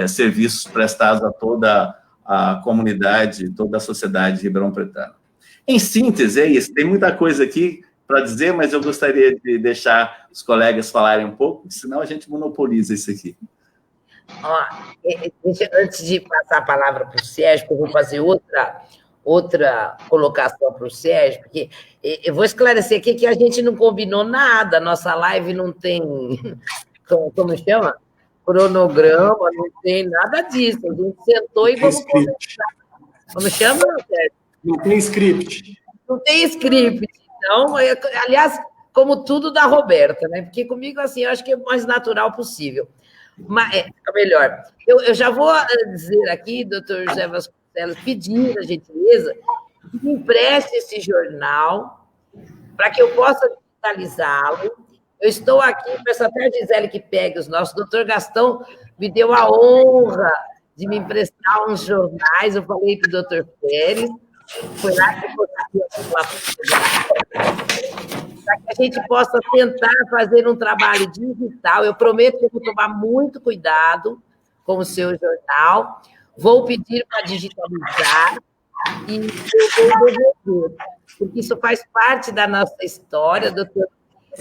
serviços prestados a toda a comunidade, toda a sociedade ribeirão-pretana. Em síntese, é isso. Tem muita coisa aqui para dizer, mas eu gostaria de deixar os colegas falarem um pouco, senão a gente monopoliza isso aqui. Antes de passar a palavra para o Sérgio, eu vou fazer outra colocação para o Sérgio, porque eu vou esclarecer aqui que a gente não combinou nada, a nossa live não tem, como chama? Cronograma, não tem nada disso, a gente sentou e vamos conversar. Como chama, Sérgio? Não tem script. Não tem script, então, aliás, como tudo da Roberta, né? Porque comigo, assim, eu acho que é o mais natural possível. Mas, fica melhor. Eu já vou dizer aqui, doutor José Vasconcelos, pedir a gentileza que me empreste esse jornal para que eu possa digitalizá-lo. Eu estou aqui, peço até a Gisele que pegue os nossos. O doutor Gastão me deu a honra de me emprestar uns jornais. Eu falei para o doutor Pérez, foi lá que eu para que a gente possa tentar fazer um trabalho digital. Eu prometo que eu vou tomar muito cuidado com o seu jornal. Vou pedir para digitalizar e eu vou devolver, porque isso faz parte da nossa história. Doutor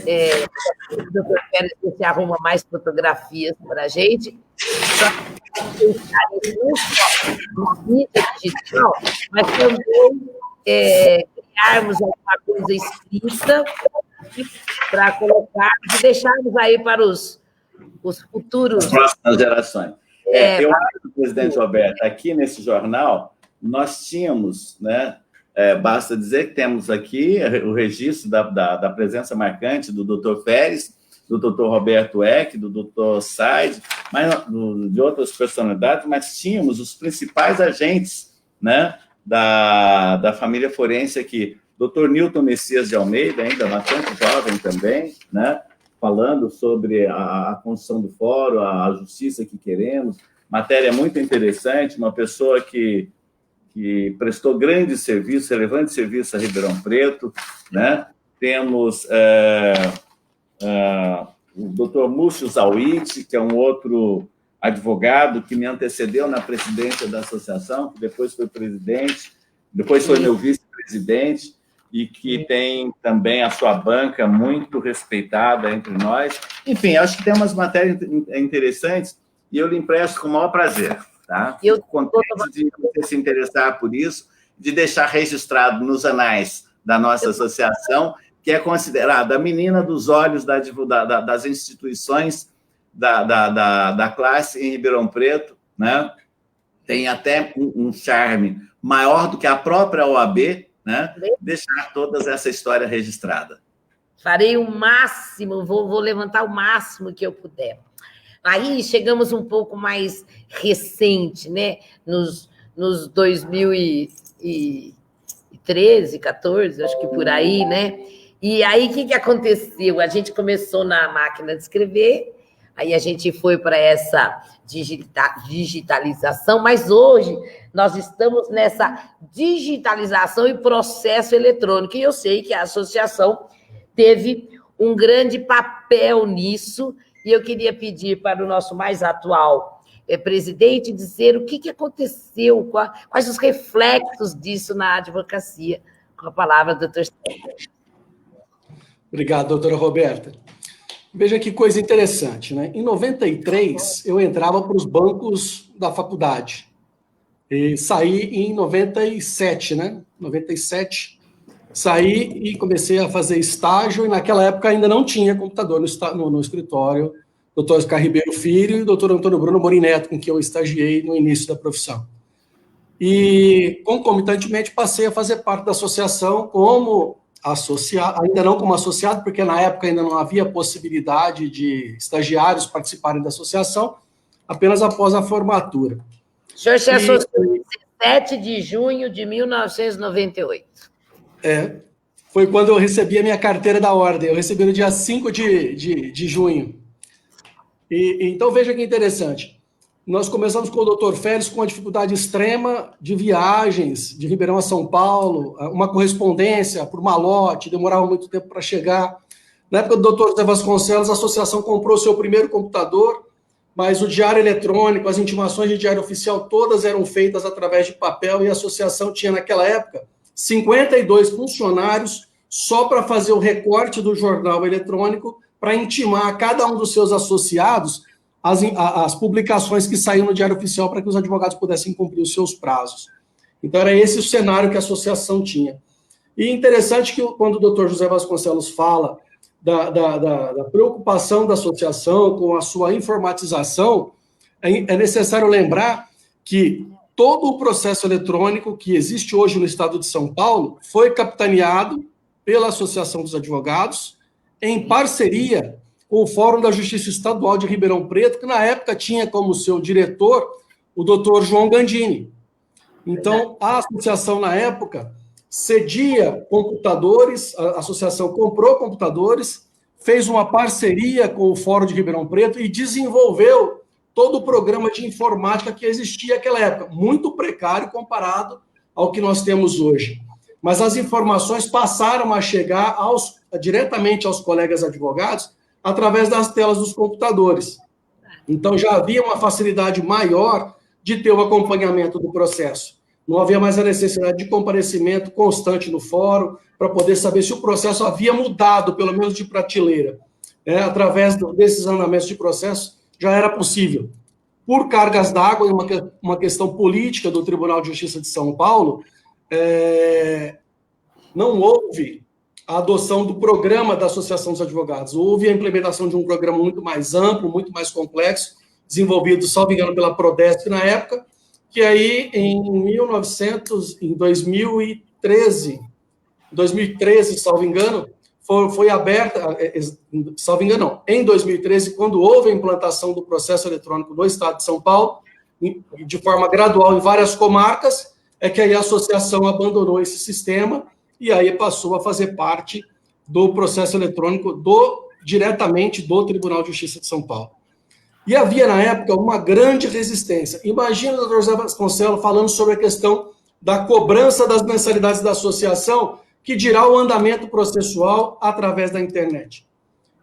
Pérez, você arruma mais fotografias para a gente, só pensar não só no mídia digital, mas também criarmos alguma coisa escrita para colocar, e deixarmos aí para os futuros... As próximas gerações. Eu acho, presidente Roberto, aqui nesse jornal, nós tínhamos, né, basta dizer que temos aqui o registro da presença marcante do doutor Férez, do doutor Roberto Eck, do doutor Said, de outras personalidades, mas tínhamos os principais agentes, né, da família forense aqui. Doutor Newton Messias de Almeida, ainda bastante jovem também, né, falando sobre a construção do fórum, a justiça que queremos, matéria muito interessante, uma pessoa que prestou grandes serviços, relevantes serviços a Ribeirão Preto, né? Temos o doutor Múcio Zawid, que é um outro advogado que me antecedeu na presidência da associação, que depois foi presidente, depois foi meu vice-presidente, e que tem também a sua banca muito respeitada entre nós. Enfim, acho que tem umas matérias interessantes e eu lhe empresto com o maior prazer. Tá? Fico contente de você se interessar por isso, de deixar registrado nos anais da nossa associação, que é considerada a menina dos olhos das instituições da classe em Ribeirão Preto, né? Tem até um charme maior do que a própria OAB, né? Deixar toda essa história registrada. Farei o máximo, vou levantar o máximo que eu puder. Aí chegamos um pouco mais recente, né? Nos 2013, 14, acho que por aí, né? E aí, o que aconteceu? A gente começou na máquina de escrever, aí a gente foi para essa digitalização, mas hoje nós estamos nessa digitalização e processo eletrônico, e eu sei que a associação teve um grande papel nisso, e eu queria pedir para o nosso mais atual presidente dizer o que aconteceu, quais os reflexos disso na advocacia. Com a palavra, doutor. Obrigado, doutora Roberta. Veja que coisa interessante, né? Em 93, eu entrava para os bancos da faculdade. E saí em 97, né? 97, saí e comecei a fazer estágio, e naquela época ainda não tinha computador no escritório, doutor Oscar Ribeiro Filho e doutor Antônio Bruno Morim Neto, com quem eu estagiei no início da profissão. E, concomitantemente, passei a fazer parte da associação como associado, ainda não como associado, porque na época ainda não havia possibilidade de estagiários participarem da associação, apenas após a formatura. O senhor se associou em 17 de junho de 1998. Foi quando eu recebi a minha carteira da ordem, eu recebi no dia 5 de junho. Então, veja que interessante. Nós começamos com o doutor Félix com uma dificuldade extrema de viagens de Ribeirão a São Paulo, uma correspondência por malote, demorava muito tempo para chegar. Na época do doutor José Vasconcelos, a associação comprou seu primeiro computador, mas o diário eletrônico, as intimações de diário oficial, todas eram feitas através de papel, e a associação tinha, naquela época, 52 funcionários só para fazer o recorte do jornal eletrônico, para intimar a cada um dos seus associados as publicações que saíam no Diário Oficial para que os advogados pudessem cumprir os seus prazos. Então, era esse o cenário que a associação tinha. E interessante que, quando o doutor José Vasconcelos fala da preocupação da associação com a sua informatização, é necessário lembrar que todo o processo eletrônico que existe hoje no estado de São Paulo foi capitaneado pela Associação dos Advogados, em parceria com o Fórum da Justiça Estadual de Ribeirão Preto, que na época tinha como seu diretor o doutor João Gandini. Então, a associação, na época, cedia computadores, a associação comprou computadores, fez uma parceria com o Fórum de Ribeirão Preto e desenvolveu todo o programa de informática que existia naquela época, muito precário comparado ao que nós temos hoje. Mas as informações passaram a chegar diretamente aos colegas advogados através das telas dos computadores. Então, já havia uma facilidade maior de ter o acompanhamento do processo. Não havia mais a necessidade de comparecimento constante no fórum para poder saber se o processo havia mudado, pelo menos de prateleira. Através desses andamentos de processo, já era possível. Por cargas d'água e uma questão política do Tribunal de Justiça de São Paulo, não houve a adoção do programa da Associação dos Advogados. Houve a implementação de um programa muito mais amplo, muito mais complexo, desenvolvido, salvo engano, pela Prodesp na época, que aí, em 2013, salvo engano, foi aberta, salvo engano, não, em 2013, quando houve a implantação do processo eletrônico do Estado de São Paulo, de forma gradual em várias comarcas, é que aí a associação abandonou esse sistema e aí passou a fazer parte do processo eletrônico diretamente do Tribunal de Justiça de São Paulo. E havia, na época, uma grande resistência. Imagina o doutor José Vasconcelos falando sobre a questão da cobrança das mensalidades da associação, que dirá o andamento processual através da internet.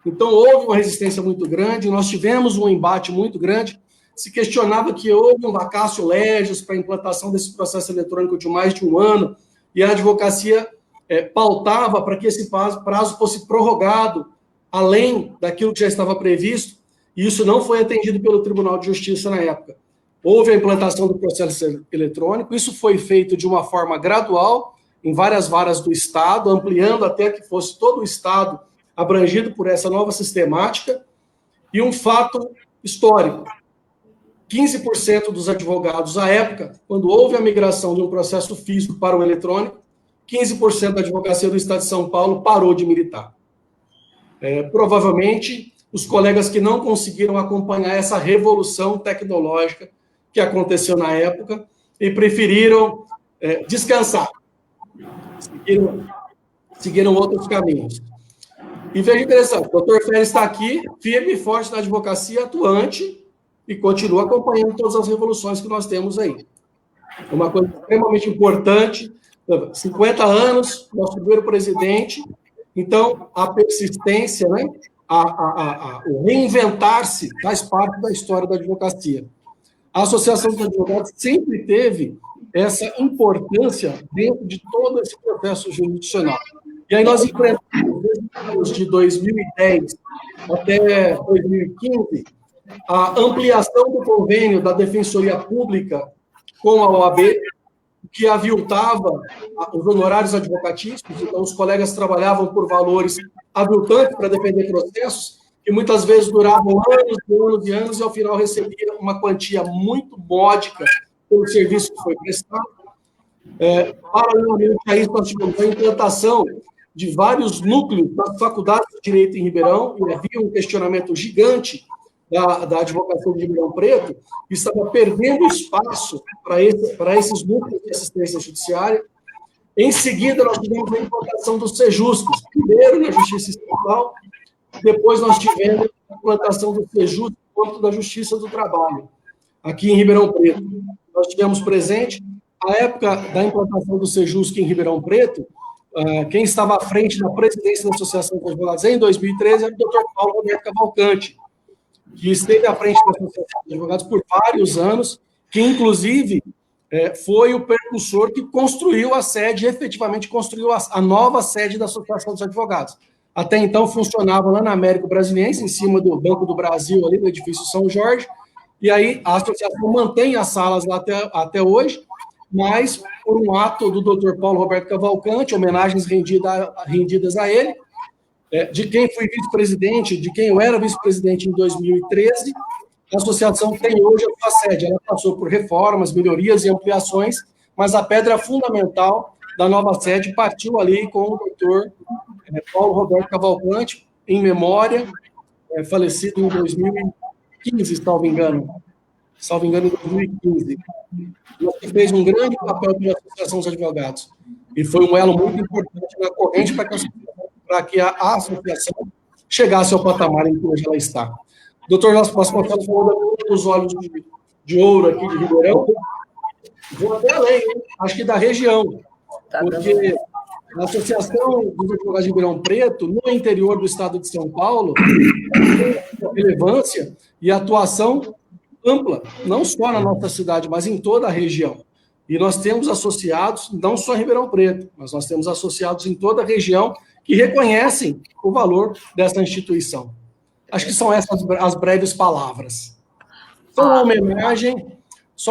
Então, houve uma resistência muito grande, nós tivemos um embate muito grande, se questionava que houve um vacácio legis para a implantação desse processo eletrônico de mais de um ano, e a advocacia pautava para que esse prazo fosse prorrogado além daquilo que já estava previsto, e isso não foi atendido pelo Tribunal de Justiça na época. Houve a implantação do processo eletrônico, isso foi feito de uma forma gradual, em várias varas do Estado, ampliando até que fosse todo o Estado abrangido por essa nova sistemática, e um fato histórico: 15% dos advogados, à época, quando houve a migração de um processo físico para o eletrônico, 15% da advocacia do Estado de São Paulo parou de militar. Provavelmente, os colegas que não conseguiram acompanhar essa revolução tecnológica que aconteceu na época e preferiram descansar. seguiram outros caminhos. E veja interessante, o doutor Félix está aqui, firme e forte na advocacia, atuante, e continua acompanhando todas as revoluções que nós temos aí. É uma coisa extremamente importante, 50 anos, nosso primeiro presidente, então a persistência, né, o reinventar-se faz parte da história da advocacia. A Associação dos Advogados sempre teve essa importância dentro de todo esse processo jurisdicional. E aí nós enfrentamos, de 2010 até 2015, a ampliação do convênio da Defensoria Pública com a OAB, que aviltava os honorários advocatícios, então os colegas trabalhavam por valores aviltantes para defender processos, que muitas vezes duravam anos e anos e anos, e ao final recebiam uma quantia muito módica pelo serviço que foi prestado. Paralelamente a isso, nós tivemos a implantação de vários núcleos das faculdades de Direito em Ribeirão, e havia um questionamento gigante da advocacia de Ribeirão Preto, que estava perdendo espaço para esses núcleos de assistência judiciária. Em seguida, nós tivemos a implantação dos Sejuscs, primeiro na Justiça Estadual, depois nós tivemos a implantação do Sejusc no âmbito da Justiça do Trabalho, aqui em Ribeirão Preto. Nós tivemos presente, a época da implantação do Sejusc em Ribeirão Preto, quem estava à frente da presidência da Associação dos Advogados em 2013 era o Dr. Paulo Roberto Cavalcante, que esteve à frente da Associação dos Advogados por vários anos, que, inclusive, foi o precursor que construiu a sede, efetivamente construiu a nova sede da Associação dos Advogados. Até então, funcionava lá na América Brasiliense, em cima do Banco do Brasil, ali no edifício São Jorge, e aí a associação mantém as salas lá até hoje, mas, por um ato do Dr. Paulo Roberto Cavalcante, homenagens rendidas a ele, de quem fui vice-presidente, de quem eu era vice-presidente em 2013, a associação tem hoje a sua sede. Ela passou por reformas, melhorias e ampliações, mas a pedra fundamental da nova sede partiu ali com o doutor Paulo Roberto Cavalcante, em memória, falecido em 2015, salvo engano, em 2015. Ele fez um grande papel pela Associação dos Advogados, e foi um elo muito importante na corrente para que a associação chegasse ao patamar em que hoje ela está. Doutor Vasconcelos falou dos olhos de ouro aqui de Ribeirão. Vou até além, acho que da região, porque a Associação dos Advogados de Ribeirão Preto, no interior do estado de São Paulo, tem relevância e atuação ampla, não só na nossa cidade, mas em toda a região. E nós temos associados, não só em Ribeirão Preto, mas nós temos associados em toda a região que reconhecem o valor dessa instituição. Acho que são essas as breves palavras. Só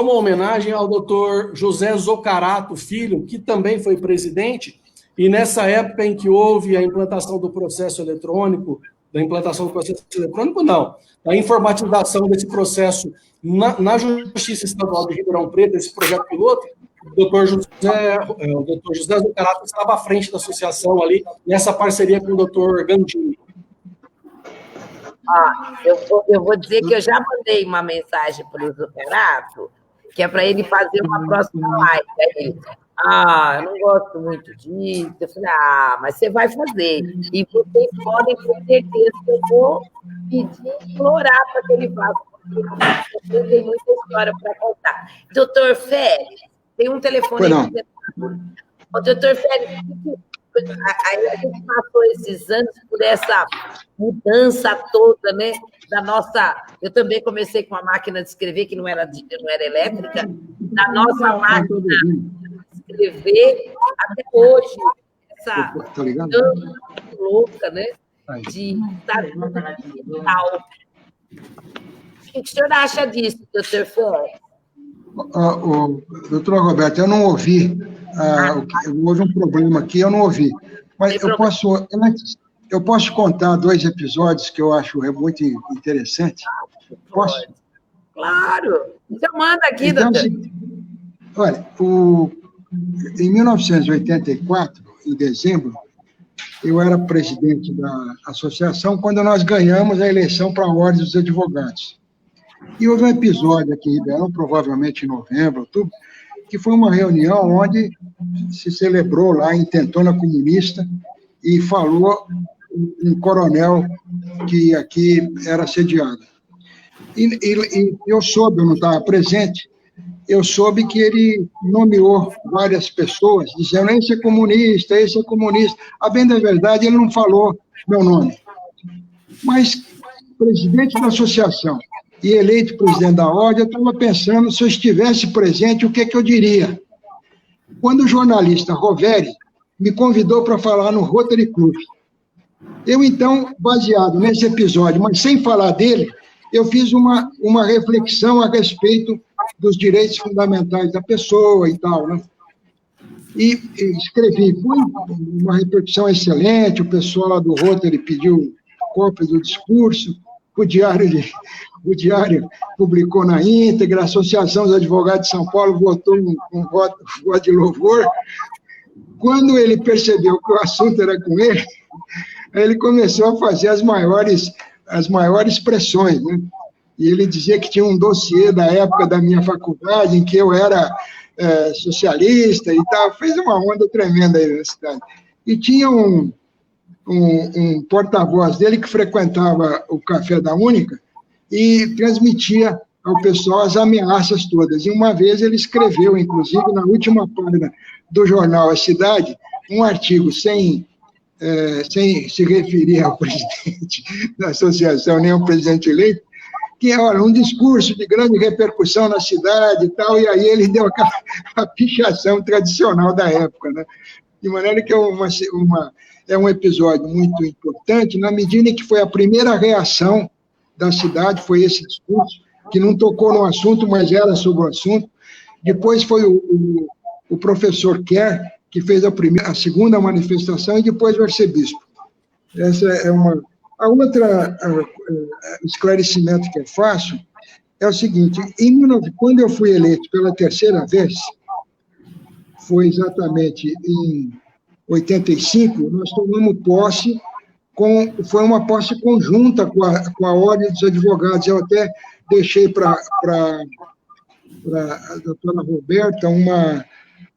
uma homenagem ao doutor José Zoccarato Filho, que também foi presidente, e nessa época em que houve a implantação do processo eletrônico, a informatização desse processo na Justiça Estadual de Ribeirão Preto, esse projeto piloto, o doutor José Zoccarato estava à frente da associação ali, nessa parceria com o doutor Gandini. Eu vou dizer que eu já mandei uma mensagem para o Zoccarato, que é para ele fazer uma próxima live. Aí ele, eu não gosto muito disso. Eu falei, mas você vai fazer. E vocês podem ter certeza que eu vou pedir, implorar para que ele faça, porque tem muita história para contar. Doutor Félix, tem um telefone aqui. Doutor Félix, a gente passou esses anos por essa mudança toda, né? Da nossa. Eu também comecei com a máquina de escrever, que não era elétrica, da nossa máquina de escrever até hoje, essa mudança louca, né? De estar digital. O que o senhor acha disso, doutor Félix? Doutora Roberta, eu não ouvi. Houve um problema aqui, eu não ouvi. Mas eu posso contar 2 episódios que eu acho muito interessante? Posso? Claro! Então manda aqui, doutor. Olha, em 1984, em dezembro, eu era presidente da associação quando nós ganhamos a eleição para a Ordem dos Advogados. E houve um episódio aqui em Ribeirão, provavelmente em novembro, outubro, que foi uma reunião onde se celebrou lá a intentona comunista e falou um coronel que aqui era assediado. E eu soube, eu não estava presente, eu soube que ele nomeou várias pessoas, dizendo, esse é comunista, esse é comunista. A bem da verdade, ele não falou meu nome. Mas, presidente da associação e eleito presidente da ordem, eu estava pensando, se eu estivesse presente, o que eu diria? Quando o jornalista Roveri me convidou para falar no Rotary Club, eu, então, baseado nesse episódio, mas sem falar dele, eu fiz uma reflexão a respeito dos direitos fundamentais da pessoa e tal, né? E escrevi, foi uma repercussão excelente, o pessoal lá do Rotary pediu cópia do discurso, o Diário publicou na íntegra, a Associação dos Advogados de São Paulo votou um voto de louvor. Quando ele percebeu que o assunto era com ele, ele começou a fazer as maiores pressões, né? E ele dizia que tinha um dossiê da época da minha faculdade, em que eu era socialista e tal, fez uma onda tremenda aí na cidade. E tinha um porta-voz dele que frequentava o Café da Única e transmitia ao pessoal as ameaças todas. E uma vez ele escreveu, inclusive, na última página do jornal A Cidade, um artigo sem se referir ao presidente da associação, nem ao presidente eleito, que é um discurso de grande repercussão na cidade e tal, e aí ele deu a pichação tradicional da época, né? De maneira que é um episódio muito importante, na medida em que foi a primeira reação da cidade, foi esse discurso, que não tocou no assunto, mas era sobre o assunto. Depois foi o professor Kerr, que fez a segunda manifestação, e depois o arcebispo. Essa é uma... A outra esclarecimento que eu faço é o seguinte, quando eu fui eleito pela terceira vez, foi exatamente em 85, nós tomamos posse, foi uma posse conjunta com a Ordem dos Advogados. Eu até deixei para a doutora Roberta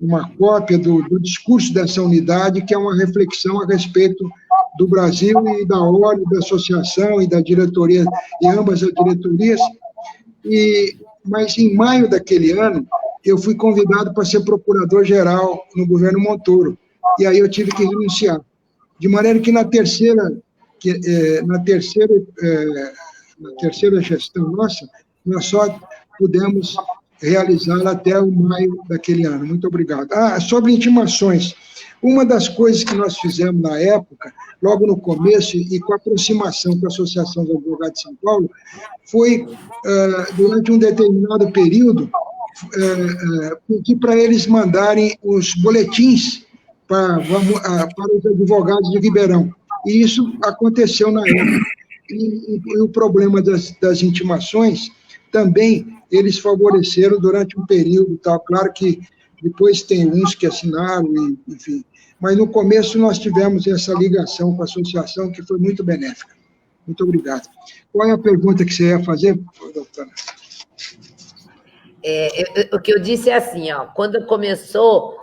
uma cópia do discurso dessa unidade, que é uma reflexão a respeito do Brasil e da ordem, da associação e da diretoria, e ambas as diretorias. Mas em maio daquele ano, eu fui convidado para ser procurador-geral no governo Montoro, e aí eu tive que renunciar. De maneira que na terceira gestão nossa, nós só pudemos realizá-la até o maio daquele ano. Muito obrigado. Sobre intimações, uma das coisas que nós fizemos na época, logo no começo, e com a aproximação com a Associação dos Advogados de São Paulo, foi, durante um determinado período, pedir para eles mandarem os boletins para os advogados de Ribeirão. E isso aconteceu na época. E o problema das intimações, também, eles favoreceram durante um período, tal. Claro que depois tem uns que assinaram, enfim. Mas no começo nós tivemos essa ligação com a associação, que foi muito benéfica. Muito obrigado. Qual é a pergunta que você ia fazer, doutora? O que eu disse é assim, quando começou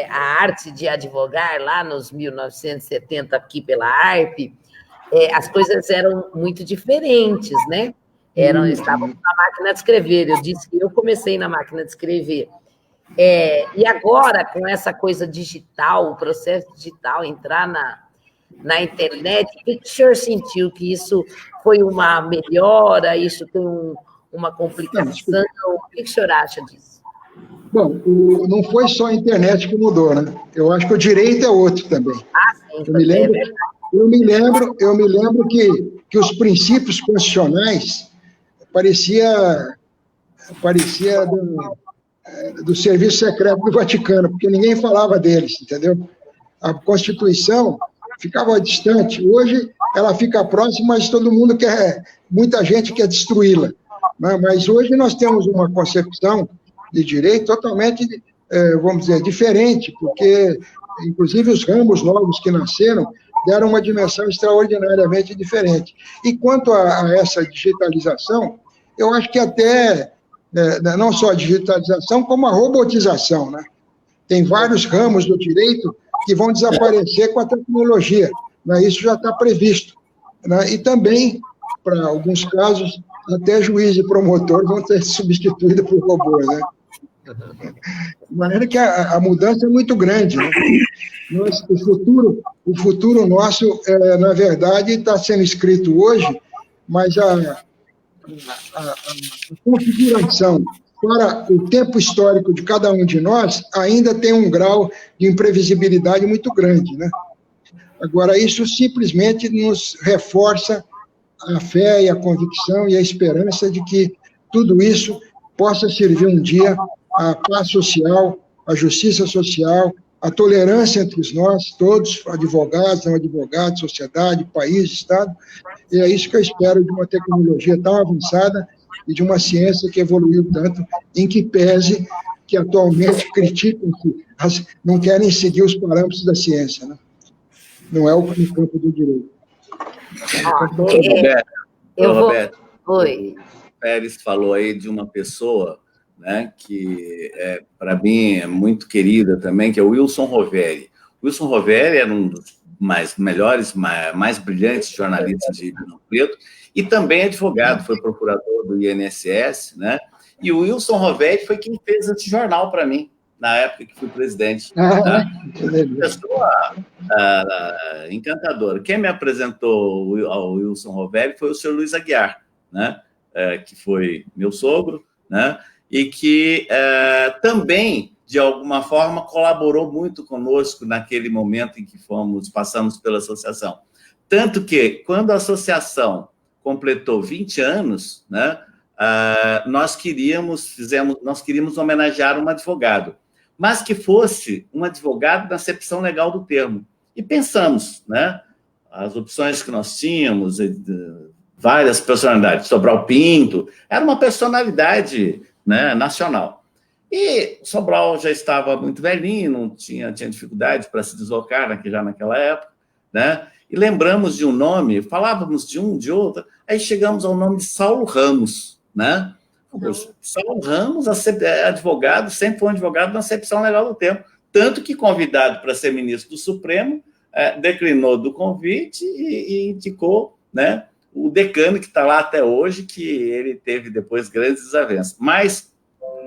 a arte de advogar, lá nos 1970, aqui pela ARP, as coisas eram muito diferentes, né? Estavam na máquina de escrever. Eu disse que eu comecei na máquina de escrever. E agora, com essa coisa digital, o processo digital, entrar na internet, o que o senhor sentiu? Que isso foi uma melhora? Isso tem uma complicação? O que o senhor acha disso? Bom, não foi só a internet que mudou, né? Eu acho que o direito é outro também. Sim, eu me lembro que os princípios constitucionais parecia do serviço secreto do Vaticano, porque ninguém falava deles, entendeu? A Constituição ficava distante. Hoje ela fica próxima, mas muita gente quer destruí-la. Mas hoje nós temos uma concepção de direito totalmente, vamos dizer, diferente, porque, inclusive, os ramos novos que nasceram deram uma dimensão extraordinariamente diferente. E quanto a essa digitalização, eu acho que até, não só a digitalização, como a robotização, né? Tem vários ramos do direito que vão desaparecer com a tecnologia, né? Isso já está previsto, né? E também, para alguns casos, até juiz e promotor vão ser substituídos por robôs, né? De maneira que a mudança é muito grande, né? O futuro nosso, na verdade, está sendo escrito hoje, mas a configuração para o tempo histórico de cada um de nós ainda tem um grau de imprevisibilidade muito grande, né? Agora, isso simplesmente nos reforça a fé e a convicção e a esperança de que tudo isso possa servir um dia à paz social, à justiça social, à tolerância entre nós, todos, advogados, não advogados, sociedade, país, Estado, e é isso que eu espero de uma tecnologia tão avançada e de uma ciência que evoluiu tanto, em que pese que atualmente criticam-se, não querem seguir os parâmetros da ciência, né? Não é o campo do direito. Roberto, Oi. o Pérez falou aí de uma pessoa, né, que, para mim, é muito querida também, que é o Wilson Roveri. O Wilson Roveri era um dos melhores, mais brilhantes jornalistas de Ribeirão Preto, e também advogado, foi procurador do INSS, né? E o Wilson Roveri foi quem fez esse jornal para mim, na época que fui presidente. Tá? Pessoa encantadora. Quem me apresentou ao Wilson Roveri foi o senhor Luiz Aguiar, né? Que foi meu sogro, né? E que também, de alguma forma, colaborou muito conosco naquele momento em que passamos pela associação. Tanto que, quando a associação completou 20 anos, né, nós queríamos homenagear um advogado, mas que fosse um advogado na acepção legal do termo. E pensamos, né, as opções que nós tínhamos, várias personalidades, Sobral Pinto, era uma personalidade, né, nacional. E Sobral já estava muito velhinho, não tinha dificuldade para se deslocar já naquela época, né? E lembramos de um nome, falávamos de um, de outro, aí chegamos ao nome de Saulo Ramos, né? Saulo Ramos, advogado, sempre foi um advogado na acepção legal do termo, tanto que convidado para ser ministro do Supremo, declinou do convite e indicou, né, o decano que está lá até hoje, que ele teve depois grandes desavenças. Mas,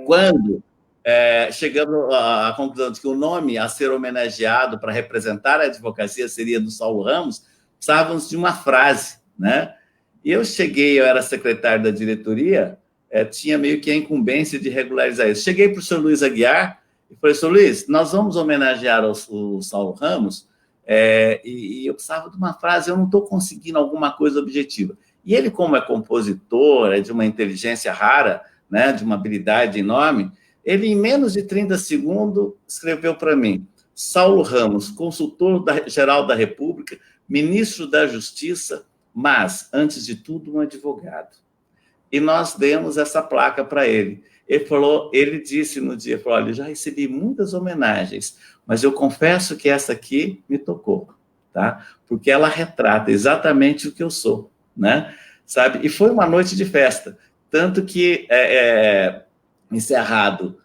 quando chegamos à conclusão de que o nome a ser homenageado para representar a advocacia seria do Saulo Ramos, precisávamos de uma frase, né? E eu era secretário da diretoria, tinha meio que a incumbência de regularizar isso. Cheguei para o senhor Luiz Aguiar e falei, senhor Luiz, nós vamos homenagear o Saulo Ramos, e eu precisava de uma frase, eu não estou conseguindo alguma coisa objetiva. E ele, como é compositor, é de uma inteligência rara, né, de uma habilidade enorme, ele, em menos de 30 segundos, escreveu para mim, Saulo Ramos, consultor-geral da República, ministro da Justiça, mas, antes de tudo, um advogado. E nós demos essa placa para ele. Ele disse no dia, olha, eu já recebi muitas homenagens, mas eu confesso que essa aqui me tocou, tá? Porque ela retrata exatamente o que eu sou, né? Sabe? E foi uma noite de festa, tanto que encerrado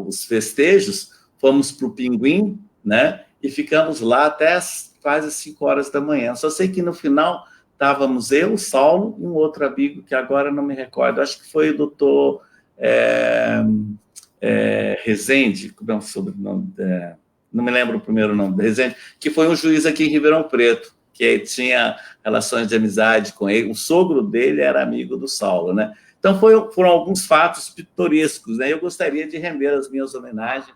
os festejos, fomos para o Pinguim, né? E ficamos lá até quase 5 horas da manhã. Só sei que no final estávamos eu, o Saulo, e um outro amigo que agora não me recordo, acho que foi o doutor Rezende, como é o sobrenome? Não me lembro o primeiro nome, Rezende, que foi um juiz aqui em Ribeirão Preto, que tinha relações de amizade com ele. O sogro dele era amigo do Saulo, né? Então, foram alguns fatos pitorescos, né? Eu gostaria de render as minhas homenagens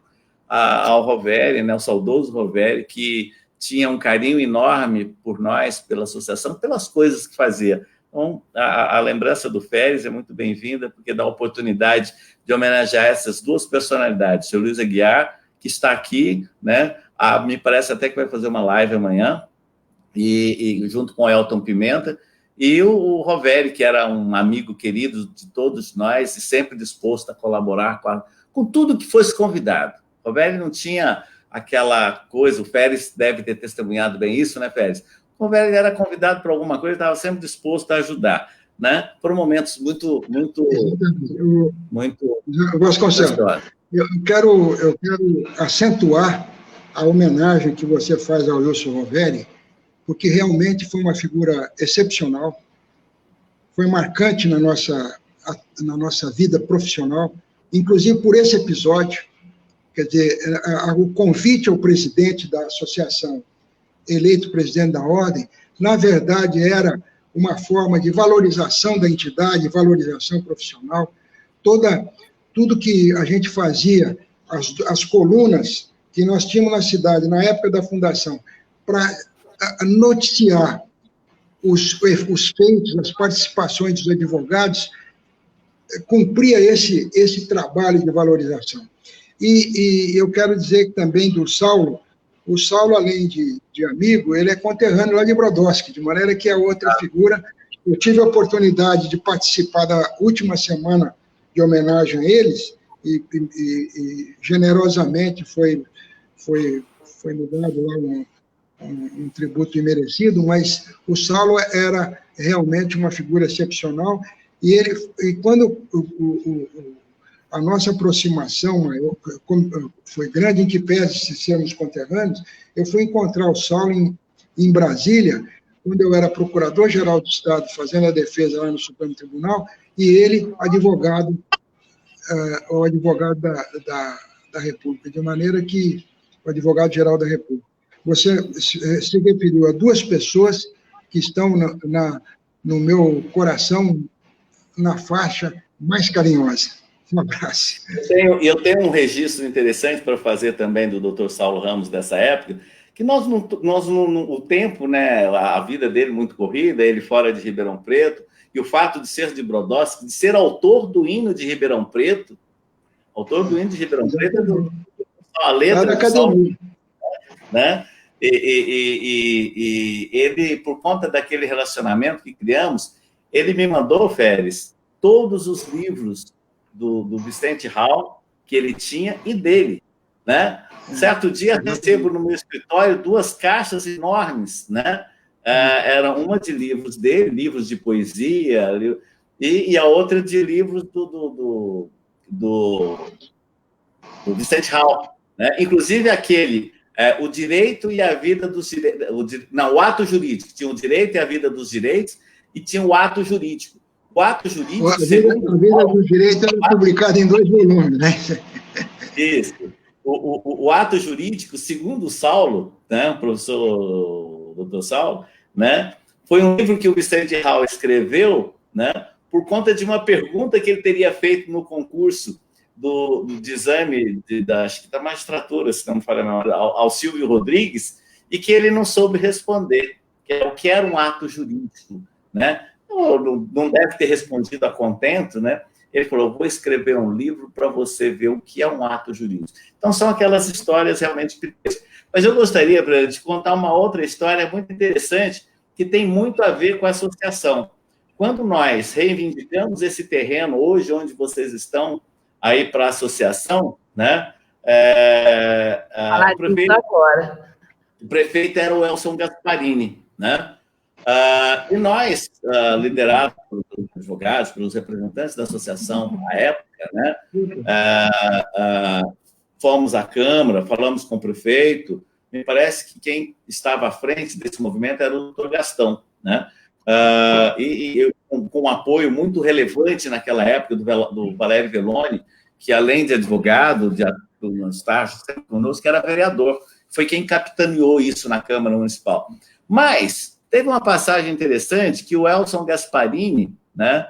ao Roveri, né? O saudoso Roveri, que tinha um carinho enorme por nós, pela associação, pelas coisas que fazia. Então, a lembrança do Férez é muito bem-vinda, porque dá a oportunidade de homenagear essas duas personalidades, o seu Luiz Aguiar, que está aqui, né? Me parece até que vai fazer uma live amanhã, e junto com o Elton Pimenta, e o Roveri, que era um amigo querido de todos nós, e sempre disposto a colaborar com tudo que fosse convidado. O Roveri não tinha aquela coisa, o Férez deve ter testemunhado bem isso, né, Férez? O Roveri era convidado para alguma coisa, estava sempre disposto a ajudar, né? Foram momentos muito Vasconcelos, eu quero acentuar a homenagem que você faz ao Wilson Roveri, porque realmente foi uma figura excepcional, foi marcante na nossa vida profissional, inclusive por esse episódio. Quer dizer, o convite ao presidente da associação, eleito presidente da ordem, na verdade era uma forma de valorização da entidade, valorização profissional, tudo que a gente fazia, as colunas que nós tínhamos na cidade, na época da fundação, para noticiar os feitos, as participações dos advogados, cumpria esse trabalho de valorização. E eu quero dizer que também do Saulo, o Saulo, além de amigo, ele é conterrâneo lá de Brodowski, de maneira que é outra figura. Eu tive a oportunidade de participar da última semana de homenagem a eles, e generosamente foi me dado lá um tributo imerecido, mas o Saulo era realmente uma figura excepcional, e quando a nossa aproximação foi grande, em que pese de sermos conterrâneos, eu fui encontrar o Saulo em Brasília, quando eu era procurador-geral do Estado, fazendo a defesa lá no Supremo Tribunal, e ele, o advogado da República, de maneira que o advogado-geral da República. Você se referiu a duas pessoas que estão no meu coração, na faixa mais carinhosa. Um abraço. Eu tenho um registro interessante para fazer também do Dr. Saulo Ramos dessa época, que o tempo, né, a vida dele muito corrida, ele fora de Ribeirão Preto, e o fato de ser de Brodowski, de ser autor do hino de Ribeirão Preto, a letra do Saulo, né? E ele, por conta daquele relacionamento que criamos, ele me mandou, Férez, todos os livros do Vicente Hall que ele tinha e dele, né? Certo dia recebo no meu escritório 2 caixas enormes, né? Era uma de livros dele, livros de poesia, e a outra de livros do Vicente Hall, né? Inclusive aquele o direito e a vida dos direitos, o ato jurídico, tinha o direito e a vida dos direitos, e tinha o ato jurídico. O ato jurídico... A vida dos direitos era publicada em 2 volumes, né? Isso. O ato jurídico, segundo o Saulo, né, o professor Dr. Saulo, né, foi um livro que o Vicente Hall escreveu, né, por conta de uma pergunta que ele teria feito no concurso de exame acho que da magistratura, se não me falha a memória, ao Silvio Rodrigues, e que ele não soube responder, que é o que era um ato jurídico, né? Não deve ter respondido a contento, né? Ele falou, vou escrever um livro para você ver o que é um ato jurídico. Então, são aquelas histórias realmente pitorescas. Mas eu gostaria de contar uma outra história muito interessante, que tem muito a ver com a associação. Quando nós reivindicamos esse terreno, hoje, onde vocês estão, aí para a associação, né? O prefeito era o Elson Gasparini, né? E nós, liderados pelos advogados, pelos representantes da associação na época, né? Fomos à Câmara, falamos com o prefeito. Me parece que quem estava à frente desse movimento era o doutor Gastão, né? Com um apoio muito relevante naquela época do Valério Veloni, que além de advogado, do estágio conosco, que era vereador, foi quem capitaneou isso na Câmara Municipal. Mas teve uma passagem interessante que o Elson Gasparini, né,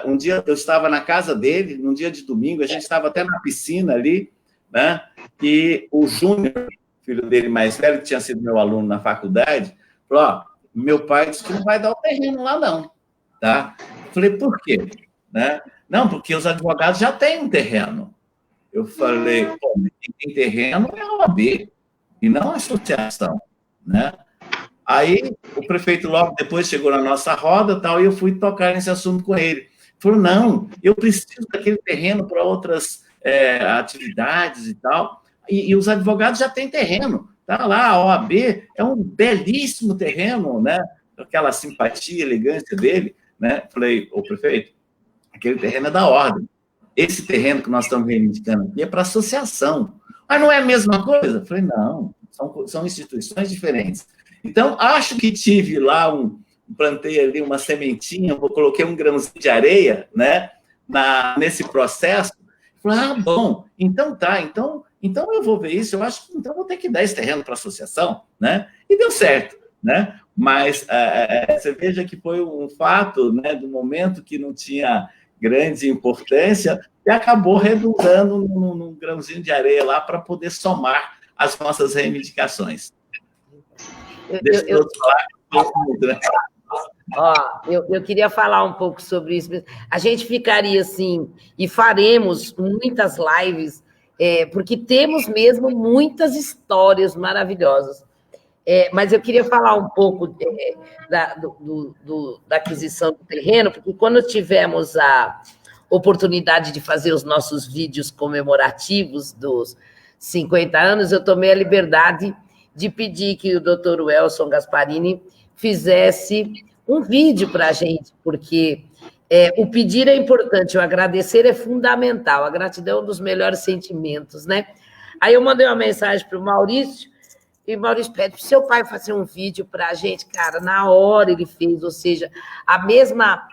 um dia eu estava na casa dele, num dia de domingo, a gente estava até na piscina ali, né, e o Júnior, filho dele mais velho, que tinha sido meu aluno na faculdade, falou, meu pai disse que não vai dar o terreno lá não, tá? Eu falei, por quê? Né? Não, porque os advogados já têm um terreno. Eu falei, pô, quem tem terreno é a OAB, e não a associação, né? Aí o prefeito logo depois chegou na nossa roda tal, e eu fui tocar nesse assunto com ele. Ele falou, não, eu preciso daquele terreno para outras atividades e tal, e os advogados já têm terreno. Tá lá, a OAB é um belíssimo terreno, né? Aquela simpatia, elegância dele, né? Falei, ô prefeito, aquele terreno é da ordem. Esse terreno que nós estamos reivindicando aqui é para a associação. Mas não é a mesma coisa? Eu falei, não, são instituições diferentes. Então, acho que tive lá plantei ali uma sementinha, coloquei um grãozinho de areia, né, nesse processo. Falei, bom, então tá, então eu vou ver isso, eu acho que então vou ter que dar esse terreno para a associação, né? E deu certo, né? Mas você veja que foi um fato, né, do momento que não tinha grande importância e acabou redundando num grãozinho de areia lá para poder somar as nossas reivindicações. Deixa eu falar. Eu queria falar um pouco sobre isso. A gente ficaria assim, e faremos muitas lives, porque temos mesmo muitas histórias maravilhosas. Mas eu queria falar um pouco da aquisição do terreno, porque quando tivemos a oportunidade de fazer os nossos vídeos comemorativos dos 50 anos, eu tomei a liberdade de pedir que o doutor Welson Gasparini fizesse um vídeo para a gente, porque o pedir é importante, o agradecer é fundamental, a gratidão é um dos melhores sentimentos, né? Aí eu mandei uma mensagem para o Maurício, e o Maurício pede para o seu pai fazer um vídeo para a gente, cara, na hora ele fez, ou seja, a mesma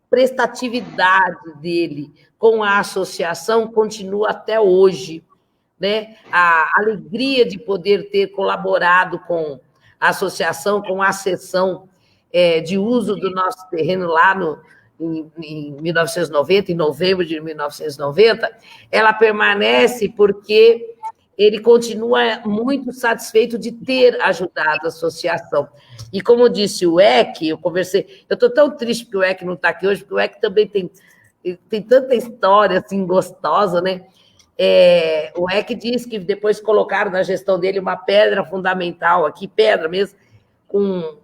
prestatividade dele com a associação continua até hoje, né? A alegria de poder ter colaborado com a associação, com a cessão de uso do nosso terreno lá em 1990, em novembro de 1990, ela permanece porque ele continua muito satisfeito de ter ajudado a associação. E como disse o EC, eu estou tão triste porque o EC não está aqui hoje, porque o EC também tem tanta história assim, gostosa, né? O EC diz que depois colocaram na gestão dele uma pedra fundamental, aqui, pedra mesmo, com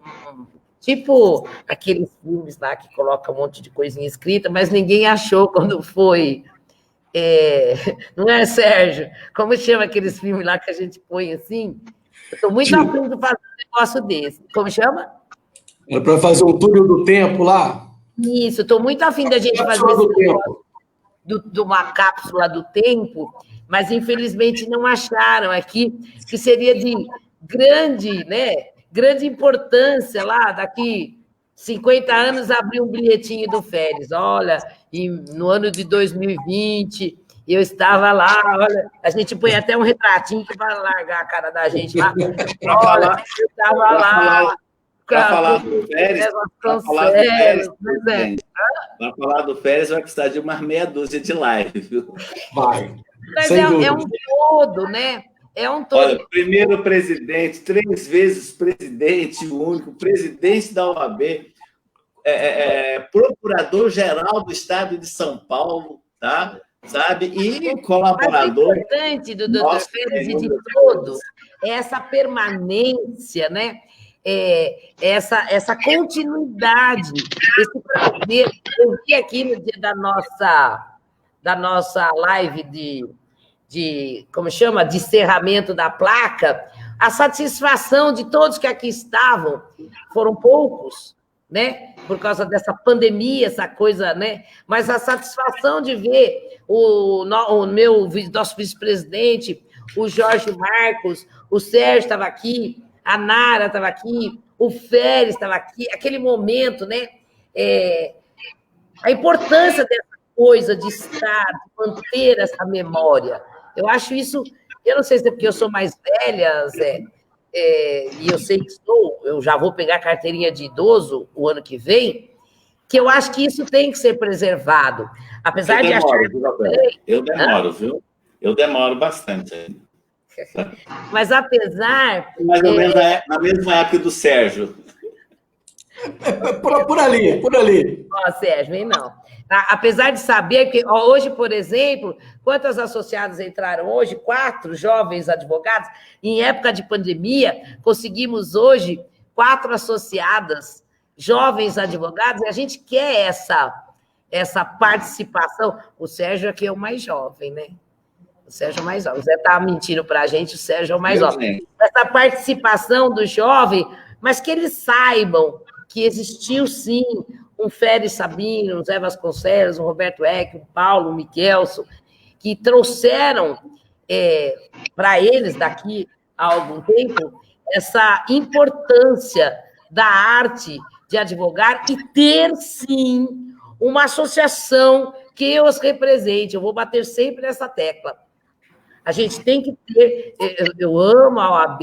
tipo aqueles filmes lá que colocam um monte de coisinha escrita, mas ninguém achou quando foi. Não é, Sérgio? Como chama aqueles filmes lá que a gente põe assim? Eu estou muito afim de fazer um negócio desse. Como chama? Era para fazer um túnel do tempo lá? Isso, estou muito afim da gente fazer esse negócio de uma cápsula do tempo, mas infelizmente não acharam aqui, que seria de grande importância lá, daqui 50 anos, abrir um bilhetinho do Férez. Olha, no ano de 2020, eu estava lá, olha, a gente põe até um retratinho que vai largar a cara da gente lá. Olha, eu estava lá. Para falar do Férez, para falar do Férez, vai precisar de umas meia dúzia de live, viu? Vai. Mas é um todo, né? É um todo. Olha, primeiro presidente, 3 vezes presidente, o único presidente da OAB, procurador-geral do Estado de São Paulo, tá? Sabe? E colaborador. O importante do doutor Férez e de todos é essa permanência, né? Essa continuidade, esse prazer. Eu vi aqui no dia da nossa live de como chama? De encerramento da placa, a satisfação de todos que aqui estavam, foram poucos, né? Por causa dessa pandemia, essa coisa, né? Mas a satisfação de ver nosso vice-presidente, o Jorge Marcos, o Sérgio estava aqui, a Nara estava aqui, o Férez estava aqui, aquele momento, né? A importância dessa coisa de estar, de manter essa memória. Eu acho isso, eu não sei se é porque eu sou mais velha, Zé, e eu sei que eu já vou pegar carteirinha de idoso o ano que vem, que eu acho que isso tem que ser preservado. Apesar de achar... Eu demoro, viu? Eu demoro bastante. Mas apesar... Mais ou menos na mesma época do Sérgio. Por ali. Ó, Sérgio, vem não. Apesar de saber que hoje, por exemplo, quantas associadas entraram hoje? 4 jovens advogados. Em época de pandemia, conseguimos hoje 4 associadas, jovens advogados, e a gente quer essa participação. O Sérgio aqui é o mais jovem, né? O Sérgio é o mais jovem. O Zé está mentindo para a gente, o Sérgio é o mais jovem. Essa participação do jovem, mas que eles saibam que existiu, sim, um Férez Sabino, um Zé Vasconcelos, um Roberto Eck, um Paulo, um Michelson, que trouxeram para eles, daqui a algum tempo, essa importância da arte de advogar e ter, sim, uma associação que os represente. Eu vou bater sempre nessa tecla. A gente tem que ter... Eu amo a OAB,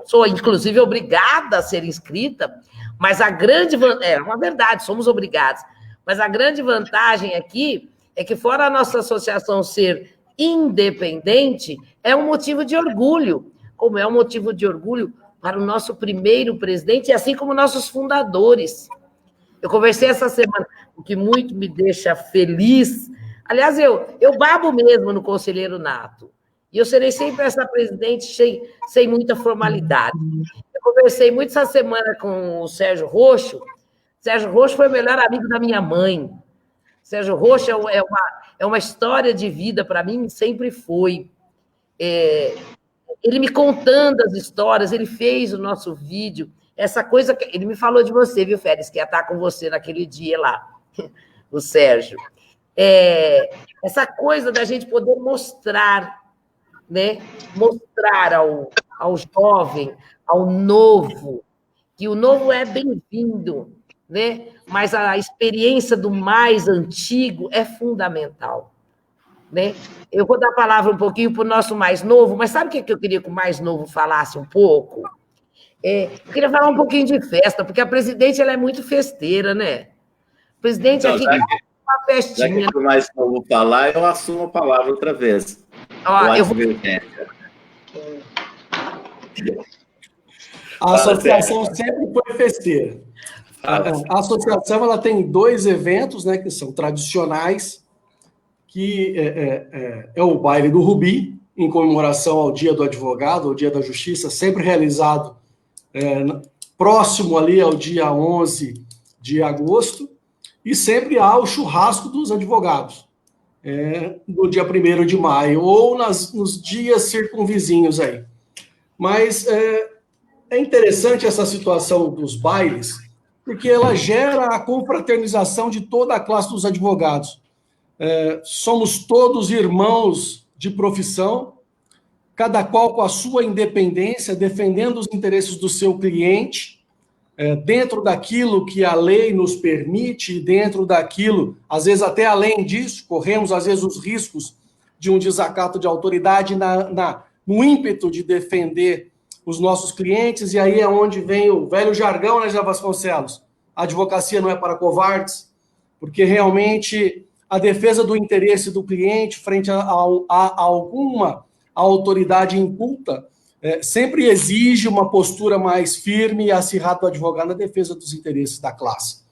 sou, inclusive, obrigada a ser inscrita, mas a grande... É uma verdade, somos obrigados. Mas a grande vantagem aqui é que, fora a nossa associação ser independente, é um motivo de orgulho, como é um motivo de orgulho para o nosso primeiro presidente, e assim como nossos fundadores. Eu conversei essa semana, o que muito me deixa feliz. Aliás, eu babo mesmo no conselheiro nato, e eu serei sempre essa presidente sem muita formalidade. Eu conversei muito essa semana com o Sérgio Roxo. Sérgio Roxo foi o melhor amigo da minha mãe. Sérgio Roxo é uma história de vida para mim, sempre foi. Ele me contando as histórias, ele fez o nosso vídeo, essa coisa que ele me falou de você, viu, Félix, que ia estar com você naquele dia lá, o Sérgio. Essa coisa da gente poder mostrar, né? Mostrar ao jovem, ao novo, que o novo é bem-vindo, né? Mas a experiência do mais antigo é fundamental, né? Eu vou dar a palavra um pouquinho para o nosso mais novo, mas sabe o que eu queria que o mais novo falasse um pouco? Eu queria falar um pouquinho de festa, porque a presidente ela é muito festeira, né? O presidente Então, aqui quer uma festinha. Já que o mais novo falar, eu assumo a palavra outra vez. A associação sempre foi festeira. A associação ela tem 2 eventos, né, que são tradicionais, que é o baile do Rubi, em comemoração ao Dia do Advogado, ao Dia da Justiça, sempre realizado próximo ali ao dia 11 de agosto, e sempre há o churrasco dos advogados, no dia 1º de maio, ou nos dias circunvizinhos aí. Mas é interessante essa situação dos bailes, porque ela gera a confraternização de toda a classe dos advogados. Somos todos irmãos de profissão, cada qual com a sua independência, defendendo os interesses do seu cliente, dentro daquilo que a lei nos permite, dentro daquilo, às vezes até além disso, corremos às vezes os riscos de um desacato de autoridade no ímpeto de defender os nossos clientes, e aí é onde vem o velho jargão, né, Zé Vasconcelos? A advocacia não é para covardes, porque realmente a defesa do interesse do cliente frente a alguma autoridade inculta sempre exige uma postura mais firme e acirrada do advogado na defesa dos interesses da classe.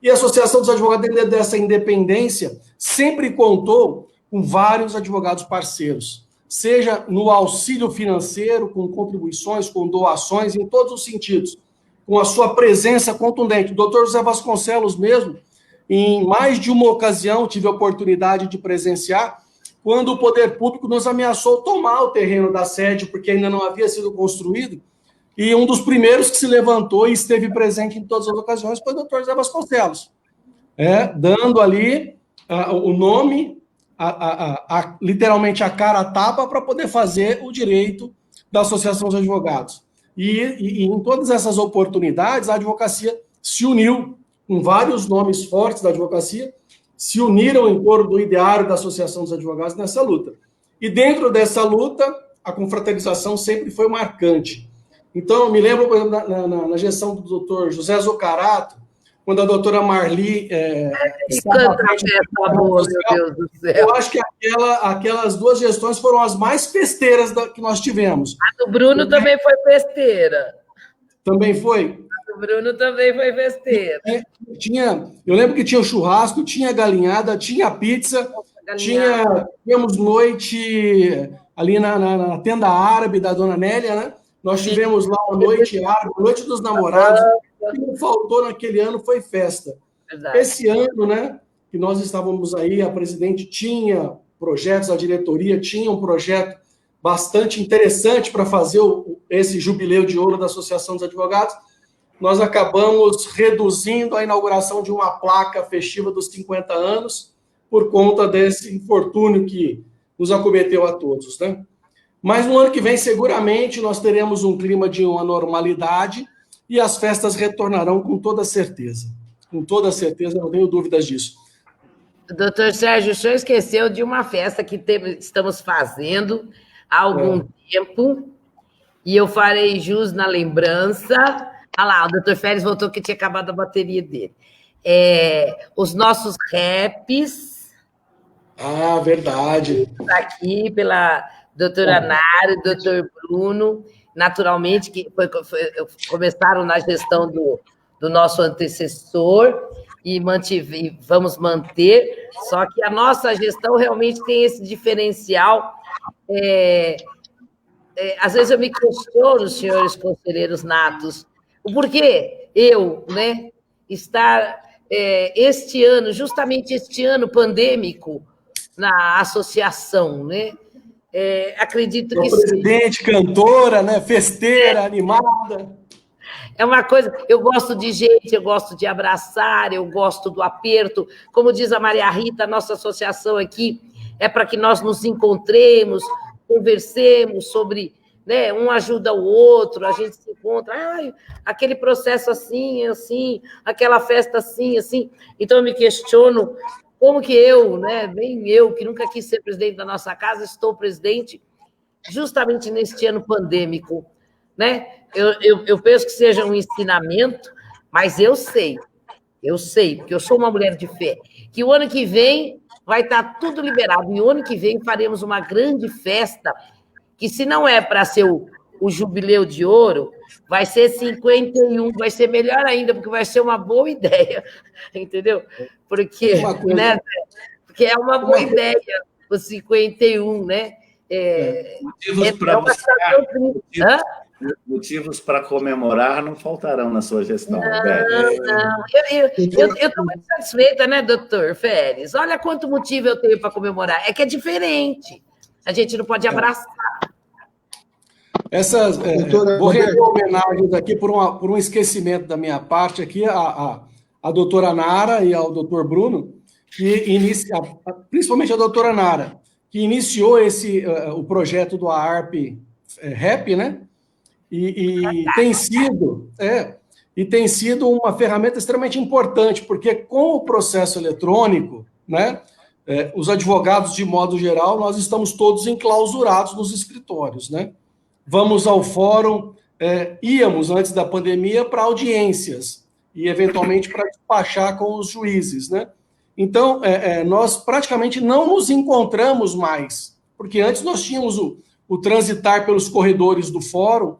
E a Associação dos Advogados, dentro dessa independência, sempre contou com vários advogados parceiros, seja no auxílio financeiro, com contribuições, com doações, em todos os sentidos, com a sua presença contundente. O doutor José Vasconcelos mesmo, em mais de uma ocasião, tive a oportunidade de presenciar, quando o poder público nos ameaçou tomar o terreno da sede, porque ainda não havia sido construído, e um dos primeiros que se levantou e esteve presente em todas as ocasiões foi o doutor José Vasconcelos, dando ali o nome, literalmente a cara a tapa, para poder fazer o direito da Associação dos Advogados. E em todas essas oportunidades, a advocacia se uniu, com vários nomes fortes da advocacia, se uniram em torno do ideário da Associação dos Advogados nessa luta. E dentro dessa luta, a confraternização sempre foi marcante. Então, eu me lembro, por exemplo, na gestão do doutor José Zocarato, quando a doutora Marli... Eu acho que aquelas 2 gestões foram as mais festeiras que nós tivemos. A do Bruno também foi festeira. Também foi? O Bruno também foi festeiro. Eu lembro que tinha o churrasco, tinha galinhada, tinha pizza, tínhamos noite ali na tenda árabe da Dona Nélia, né? Nós tivemos lá a noite árabe, a noite dos namorados. O que não faltou naquele ano foi festa. Verdade. Esse ano, né, que nós estávamos aí, a presidente tinha projetos, a diretoria tinha um projeto bastante interessante para fazer esse jubileu de ouro da Associação dos Advogados. Nós acabamos reduzindo a inauguração de uma placa festiva dos 50 anos por conta desse infortúnio que nos acometeu a todos, né? Mas no ano que vem, seguramente, nós teremos um clima de uma normalidade e as festas retornarão com toda certeza. Com toda certeza, não tenho dúvidas disso. Doutor Sérgio, o senhor esqueceu de uma festa que estamos fazendo há algum tempo, e eu farei jus na lembrança. Ah lá, o doutor Félix voltou que tinha acabado a bateria dele. Os nossos raps. Ah, verdade. Aqui pela doutora Nara e doutor Bruno, naturalmente, que começaram na gestão do nosso antecessor, e vamos manter, só que a nossa gestão realmente tem esse diferencial. Às vezes eu me questiono, senhores conselheiros natos, o porquê eu, né, estar este ano, justamente este ano pandêmico, na associação, né? Acredito que presidente, cantora, né, festeira, animada. É uma coisa, eu gosto de gente, eu gosto de abraçar, eu gosto do aperto. Como diz a Maria Rita, a nossa associação aqui é para que nós nos encontremos, conversemos sobre, né, um ajuda o outro, a gente se encontra, aquele processo assim, assim, aquela festa assim, assim. Então, eu me questiono como que eu, né, bem eu, que nunca quis ser presidente da nossa casa, estou presidente justamente neste ano pandêmico, né? Eu penso que seja um ensinamento, mas eu sei, porque eu sou uma mulher de fé, que o ano que vem vai estar tudo liberado, e o ano que vem faremos uma grande festa, que se não é para ser o jubileu de ouro, vai ser 51, vai ser melhor ainda, porque vai ser uma boa ideia, entendeu? Porque, né, porque é uma boa ideia, o 51, né? Motivos para comemorar não faltarão na sua gestão. Não. Eu estou muito satisfeita, né, doutor Félix? Olha quanto motivo eu tenho para comemorar. É que é diferente. A gente não pode abraçar. Vou render homenagens aqui por um esquecimento da minha parte aqui, a doutora Nara e ao doutor Bruno, principalmente a doutora Nara, que iniciou o projeto do AARP Rap, né? E tem sido uma ferramenta extremamente importante, porque com o processo eletrônico, né, os advogados, de modo geral, nós estamos todos enclausurados nos escritórios, né? Vamos ao fórum, íamos antes da pandemia para audiências e, eventualmente, para despachar com os juízes, né? Então, nós praticamente não nos encontramos mais, porque antes nós tínhamos o transitar pelos corredores do fórum,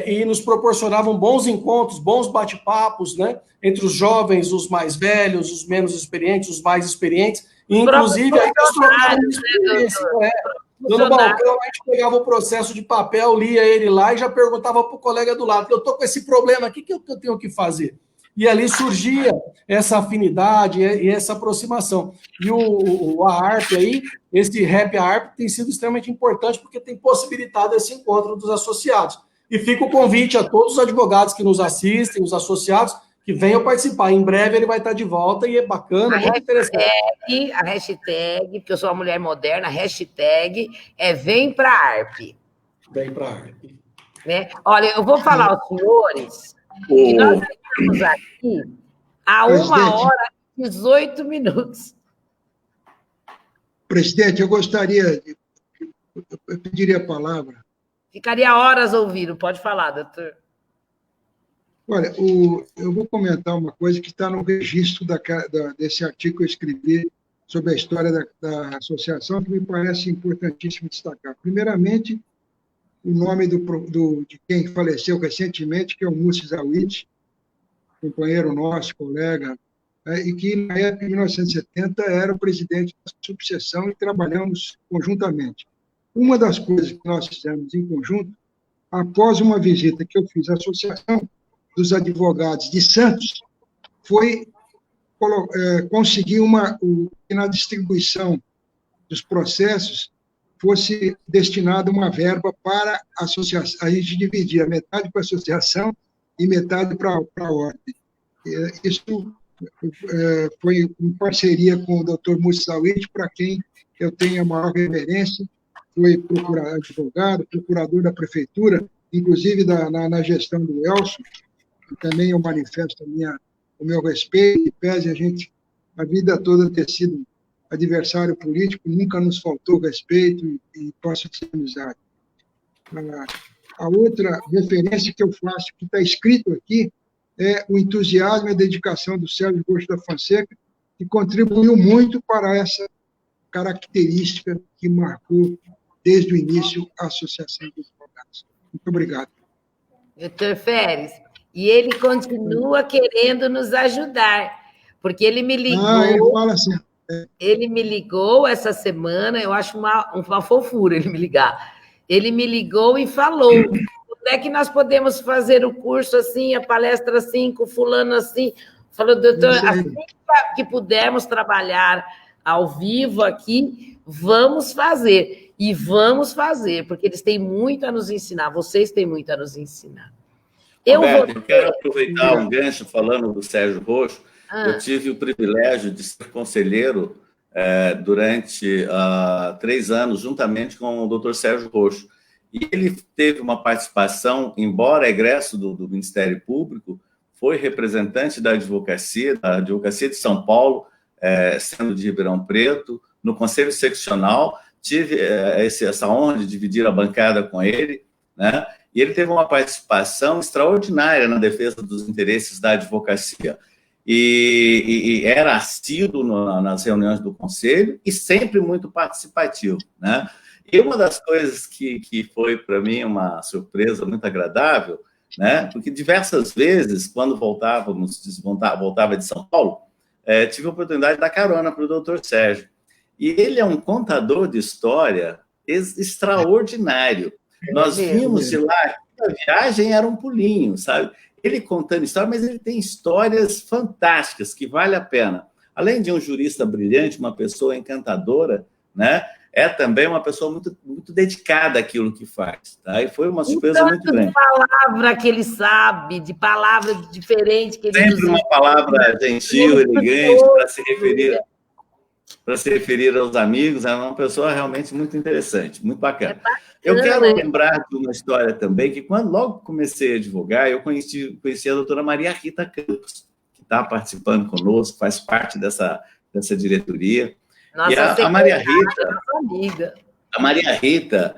e nos proporcionavam bons encontros, bons bate-papos, né, entre os jovens, os mais velhos, os menos experientes, os mais experientes, e, inclusive, aí nós trocávamos experiência. No balcão, a gente pegava o processo de papel, lia ele lá e já perguntava para o colega do lado: eu estou com esse problema aqui, o que eu tenho que fazer? E ali surgia essa afinidade e essa aproximação. E o AARP aí, esse Rap AARP, tem sido extremamente importante porque tem possibilitado esse encontro dos associados. E fica o convite a todos os advogados que nos assistem, os associados, que venham participar. Em breve ele vai estar de volta e é bacana, muito interessante. A hashtag, porque eu sou uma mulher moderna, a hashtag Vem Pra AARP. Vem Pra AARP. Né? Olha, eu vou falar aos senhores que nós estamos aqui há 1h e 18 minutos. Presidente, eu pediria a palavra. Ficaria horas ouvindo, pode falar, doutor. Olha, eu vou comentar uma coisa que está no registro desse artigo que eu escrevi sobre a história da associação, que me parece importantíssimo destacar. Primeiramente, o nome de quem faleceu recentemente, que é o Mussi Zawid, companheiro nosso, colega, e que, na época de 1970, era o presidente da subseção e trabalhamos conjuntamente. Uma das coisas que nós fizemos em conjunto, após uma visita que eu fiz à Associação dos Advogados de Santos, foi conseguir que na distribuição dos processos fosse destinada uma verba para a associação. A gente dividia metade para a associação e metade para a ordem. Isso foi em parceria com o Dr. Mussi Zawid, para quem eu tenho a maior reverência, foi advogado, procurador da prefeitura, inclusive na gestão do Elcio, e também eu manifesto o meu respeito, e pese a vida toda ter sido adversário político, nunca nos faltou respeito e posso dizer amizade. A outra referência que eu faço, que está escrito aqui, é o entusiasmo e a dedicação do Sérgio Roxo da Fonseca, que contribuiu muito para essa característica que marcou desde o início a Associação dos Advogados. Muito obrigado. Doutor Feres, e ele continua querendo nos ajudar, porque ele me ligou. Ele fala assim. Ele me ligou essa semana, eu acho uma fofura ele me ligar. Ele me ligou e falou: onde é que nós podemos fazer o curso assim, a palestra assim, com fulano assim? Falou, doutor, assim que pudermos trabalhar ao vivo aqui, vamos fazer. E vamos fazer, porque eles têm muito a nos ensinar, vocês têm muito a nos ensinar. Eu quero aproveitar um gancho falando do Sérgio Roxo. Eu tive o privilégio de ser conselheiro durante 3 anos, juntamente com o doutor Sérgio Roxo. E ele teve uma participação, embora egresso do Ministério Público, foi representante da advocacia de São Paulo, sendo de Ribeirão Preto, no Conselho Seccional. Tive essa honra de dividir a bancada com ele, né? E ele teve uma participação extraordinária na defesa dos interesses da advocacia. E era assíduo nas reuniões do Conselho e sempre muito participativo, né? E uma das coisas que foi, para mim, uma surpresa muito agradável, né? Porque diversas vezes, quando voltava de São Paulo, tive a oportunidade de dar carona para o doutor Sérgio. E ele é um contador de história extraordinário. Nós vimos de lá que a viagem era um pulinho, sabe? Ele contando história, mas ele tem histórias fantásticas que vale a pena. Além de um jurista brilhante, uma pessoa encantadora, né? É também uma pessoa muito, muito dedicada àquilo que faz, tá? E foi uma surpresa muito grande. De palavra que ele sabe, de palavra diferente que ele sempre uma palavra gentil, elegante para se referir aos amigos. É uma pessoa realmente muito interessante, muito bacana. Eu quero lembrar de uma história também, que logo comecei a advogar, eu conheci a doutora Maria Rita Campos, que está participando conosco, faz parte dessa diretoria. Nossa, e a Maria Rita,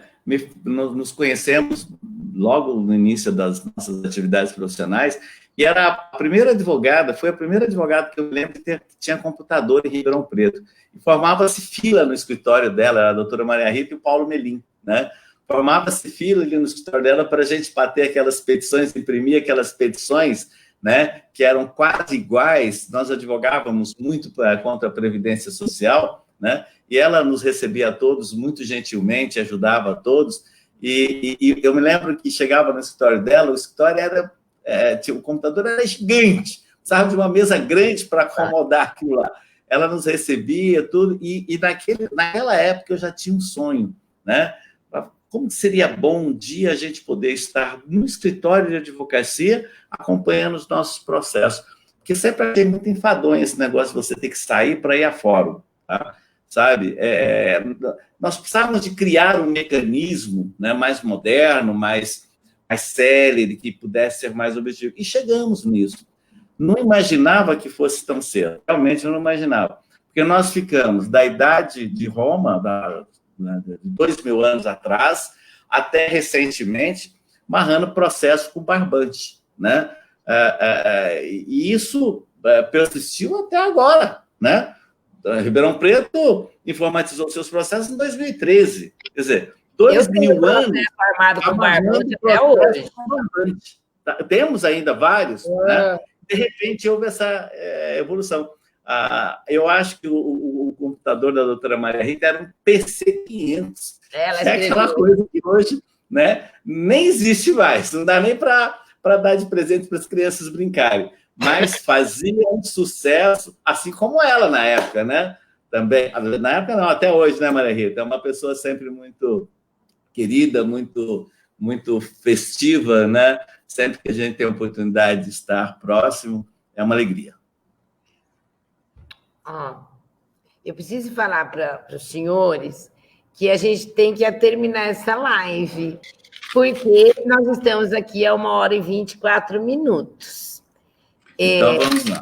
nos conhecemos logo no início das nossas atividades profissionais, e era a primeira advogada, foi a primeira advogada que eu lembro que tinha computador em Ribeirão Preto. E formava-se fila no escritório dela, era a doutora Maria Rita e o Paulo Melim, né? Formava-se fila ali no escritório dela para a gente bater aquelas petições, imprimir aquelas petições, né, que eram quase iguais. Nós advogávamos muito contra a Previdência Social, né? E ela nos recebia a todos muito gentilmente, ajudava a todos. E eu me lembro que chegava no escritório dela, o escritório era... o computador era gigante, precisava de uma mesa grande para acomodar aquilo lá. Ela nos recebia, tudo, e naquela época eu já tinha um sonho, né? Como seria bom um dia a gente poder estar no escritório de advocacia acompanhando os nossos processos. Porque sempre achei muito enfadonho esse negócio de você ter que sair para ir a fórum, tá? Sabe? Nós precisávamos de criar um mecanismo, né, mais moderno, mais célere, que pudesse ser mais objetivo. E chegamos nisso. Não imaginava que fosse tão cedo. Realmente eu não imaginava. Porque nós ficamos da idade de Roma, de 2000 anos atrás, até recentemente, marrando processo com barbante, né? E isso persistiu até agora, né? Ribeirão Preto informatizou seus processos em 2013. Quer dizer, 2000 anos armado com barbante até hoje. Temos ainda vários, né? De repente houve essa evolução. Eu acho que o computador da doutora Maria Rita era um PC-500. É aquela coisa que hoje, né, nem existe mais. Não dá nem para dar de presente para as crianças brincarem. Mas fazia um sucesso, assim como ela na época, né? Também. Na época não, até hoje, né, Maria Rita? É uma pessoa sempre muito querida, muito, muito festiva, né? Sempre que a gente tem a oportunidade de estar próximo, é uma alegria. eu preciso falar para os senhores que a gente tem que terminar essa live, porque nós estamos aqui a 1h24. Então, vamos lá.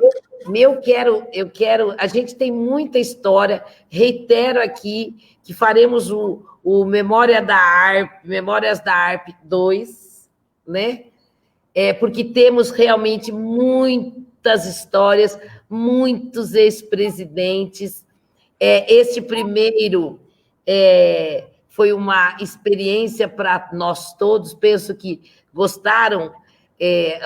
Eu quero, a gente tem muita história, reitero aqui que faremos o Memórias da ARP 2, né? Porque temos realmente muitas histórias, muitos ex-presidentes. Este primeiro foi uma experiência para nós todos, penso que gostaram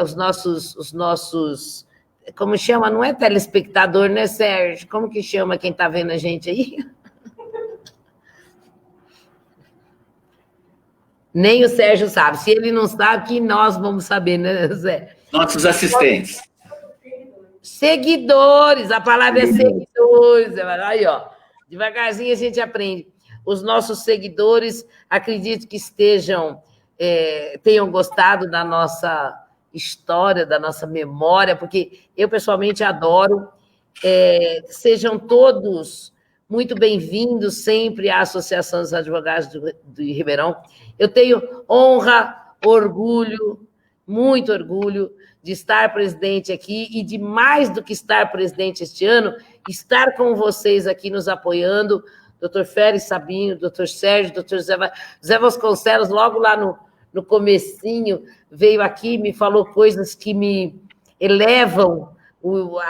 os nossos, como chama? Não é telespectador, né, Sérgio? Como que chama quem está vendo a gente aí? Nem o Sérgio sabe. Se ele não sabe, que nós vamos saber, né, Zé? Nossos assistentes. Seguidores, a palavra é seguidores. Aí, ó, devagarzinho a gente aprende. Os nossos seguidores, acredito que tenham gostado da nossa história, da nossa memória, porque eu, pessoalmente, adoro. Sejam todos muito bem-vindos sempre à Associação dos Advogados de Ribeirão. Eu tenho honra, orgulho, muito orgulho de estar presidente aqui e de, mais do que estar presidente este ano, estar com vocês aqui nos apoiando, doutor Félix Sabino, doutor Sérgio, doutor Zé Vasconcelos, logo lá no comecinho, veio aqui, me falou coisas que me elevam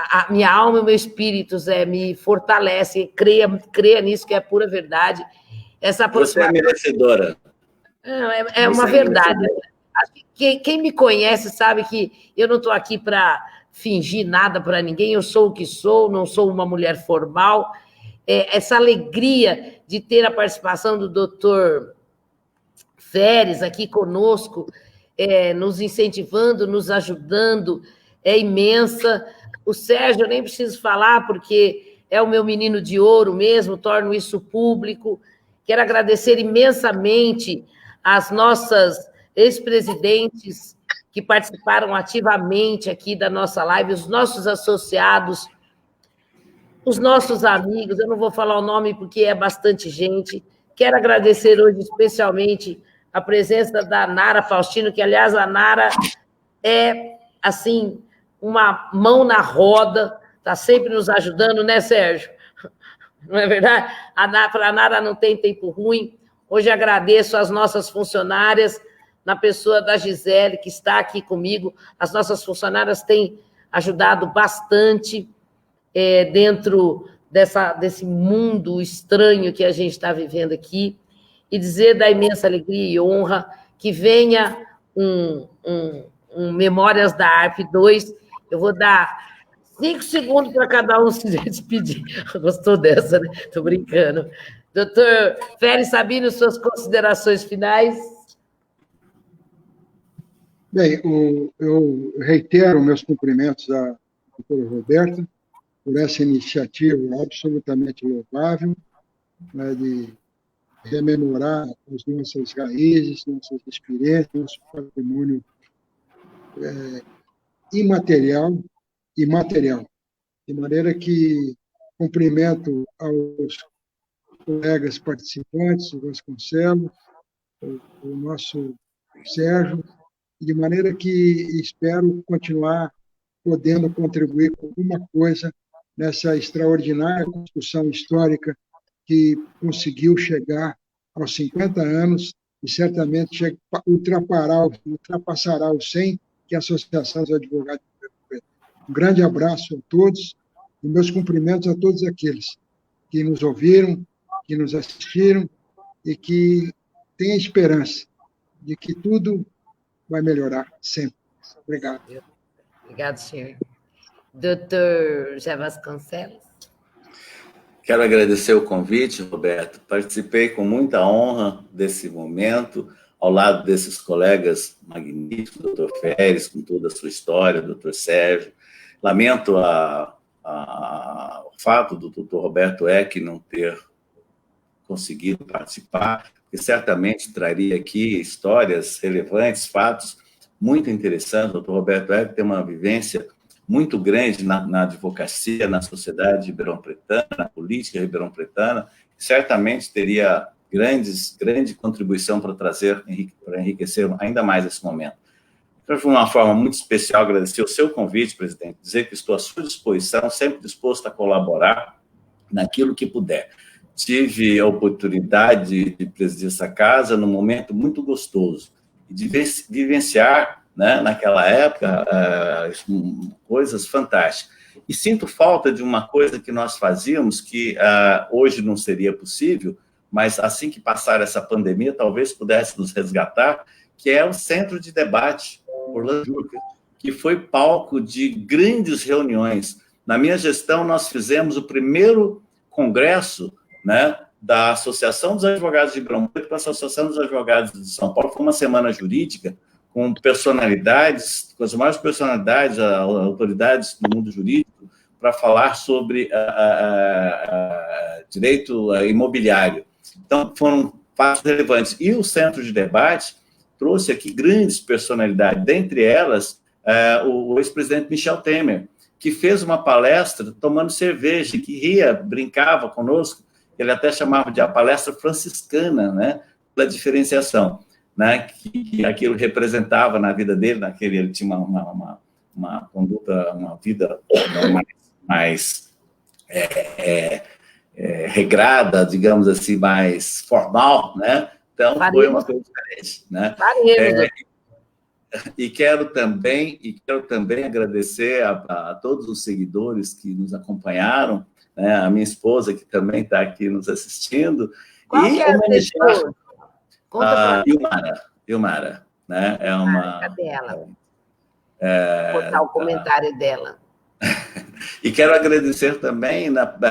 a minha alma e o meu espírito, Zé, me fortalece, creia nisso, que é pura verdade. Você é merecedora. É uma verdade. Quem me conhece sabe que eu não estou aqui para fingir nada para ninguém, eu sou o que sou, não sou uma mulher formal. Essa alegria de ter a participação do doutor Félix aqui conosco, nos incentivando, nos ajudando, é imensa. O Sérgio, eu nem preciso falar, porque é o meu menino de ouro mesmo, torno isso público. Quero agradecer imensamente às nossas ex-presidentes que participaram ativamente aqui da nossa live, os nossos associados, os nossos amigos, eu não vou falar o nome porque é bastante gente. Quero agradecer hoje especialmente a presença da Nara Faustino, que, aliás, a Nara é, assim, uma mão na roda, está sempre nos ajudando, né, Sérgio? Não é verdade? Para a Nara não tem tempo ruim. Hoje agradeço às nossas funcionárias, na pessoa da Gisele, que está aqui comigo. As nossas funcionárias têm ajudado bastante dentro desse mundo estranho que a gente está vivendo aqui, e dizer da imensa alegria e honra que venha um Memórias da ARP 2. Eu vou dar 5 segundos para cada um se despedir. Gostou dessa, né? Estou brincando. Doutor Félix Sabino, suas considerações finais. Bem, eu reitero meus cumprimentos à doutora Roberta por essa iniciativa absolutamente louvável, né, de rememorar as nossas raízes, nossas experiências, nosso patrimônio imaterial e material. De maneira que cumprimento aos colegas participantes, o Vasconcelos, o nosso Sérgio, de maneira que espero continuar podendo contribuir com alguma coisa nessa extraordinária construção histórica que conseguiu chegar aos 50 anos e certamente ultrapassará os 100, que é a Associação dos Advogados de Ribeirão Preto. Um grande abraço a todos e meus cumprimentos a todos aqueles que nos ouviram, que nos assistiram e que têm a esperança de que tudo vai melhorar sempre. Obrigado. Obrigado, senhor. Doutor Zé Vasconcelos. Quero agradecer o convite, Roberto. Participei com muita honra desse momento, ao lado desses colegas magníficos, doutor Félix, com toda a sua história, doutor Sérgio. Lamento o fato do doutor Roberto Eck não ter conseguido participar, porque certamente traria aqui histórias relevantes, fatos muito interessantes. O doutor Roberto Eck tem uma vivência muito grande na advocacia, na sociedade ribeirão-pretana, na política ribeirão-pretana, certamente teria grande contribuição para enriquecer ainda mais esse momento. Então, de uma forma muito especial, agradecer o seu convite, presidente, dizer que estou à sua disposição, sempre disposto a colaborar naquilo que puder. Tive a oportunidade de presidir essa casa num momento muito gostoso, e de vivenciar, né, naquela época, coisas fantásticas. E sinto falta de uma coisa que nós fazíamos, que hoje não seria possível, mas assim que passar essa pandemia, talvez pudesse nos resgatar, que é o Centro de Debate Orlando Juca, que foi palco de grandes reuniões. Na minha gestão, nós fizemos o primeiro congresso, né, da Associação dos Advogados de Ribeirão Preto para a Associação dos Advogados de São Paulo. Foi uma semana jurídica com personalidades, com as maiores personalidades, autoridades do mundo jurídico, para falar sobre direito imobiliário. Então, foram fatos relevantes. E o Centro de Debate trouxe aqui grandes personalidades, dentre elas o ex-presidente Michel Temer, que fez uma palestra tomando cerveja, que ria, brincava conosco, ele até chamava de a palestra franciscana, né, pela diferenciação, né, que aquilo representava na vida dele, ele tinha uma conduta, uma vida mais regrada, digamos assim, mais formal, né? Então, foi uma coisa diferente, né? E quero também agradecer a todos os seguidores que nos acompanharam, né? A minha esposa, que também está aqui nos assistindo. Qual e que é a Ilmara, né? É uma... Cadê ela? Vou botar o comentário dela. E quero agradecer também,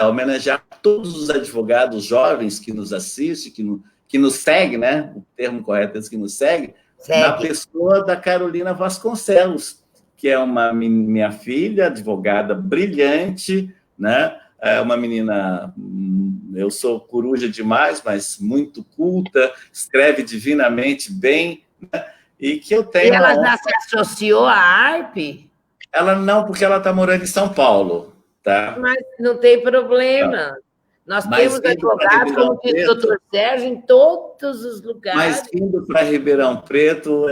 homenagear todos os advogados jovens que nos assistem, que nos seguem, né? O termo correto é que nos segue, na pessoa da Carolina Vasconcelos, que é minha filha, advogada brilhante, né? É uma menina, eu sou coruja demais, mas muito culta, escreve divinamente bem, né? E que eu tenho... E ela já se associou à ARP? Ela não, porque ela está morando em São Paulo, tá? Mas não tem problema. Nós temos advogados, como diz o doutor Sérgio, em todos os lugares. Mas indo para Ribeirão Preto,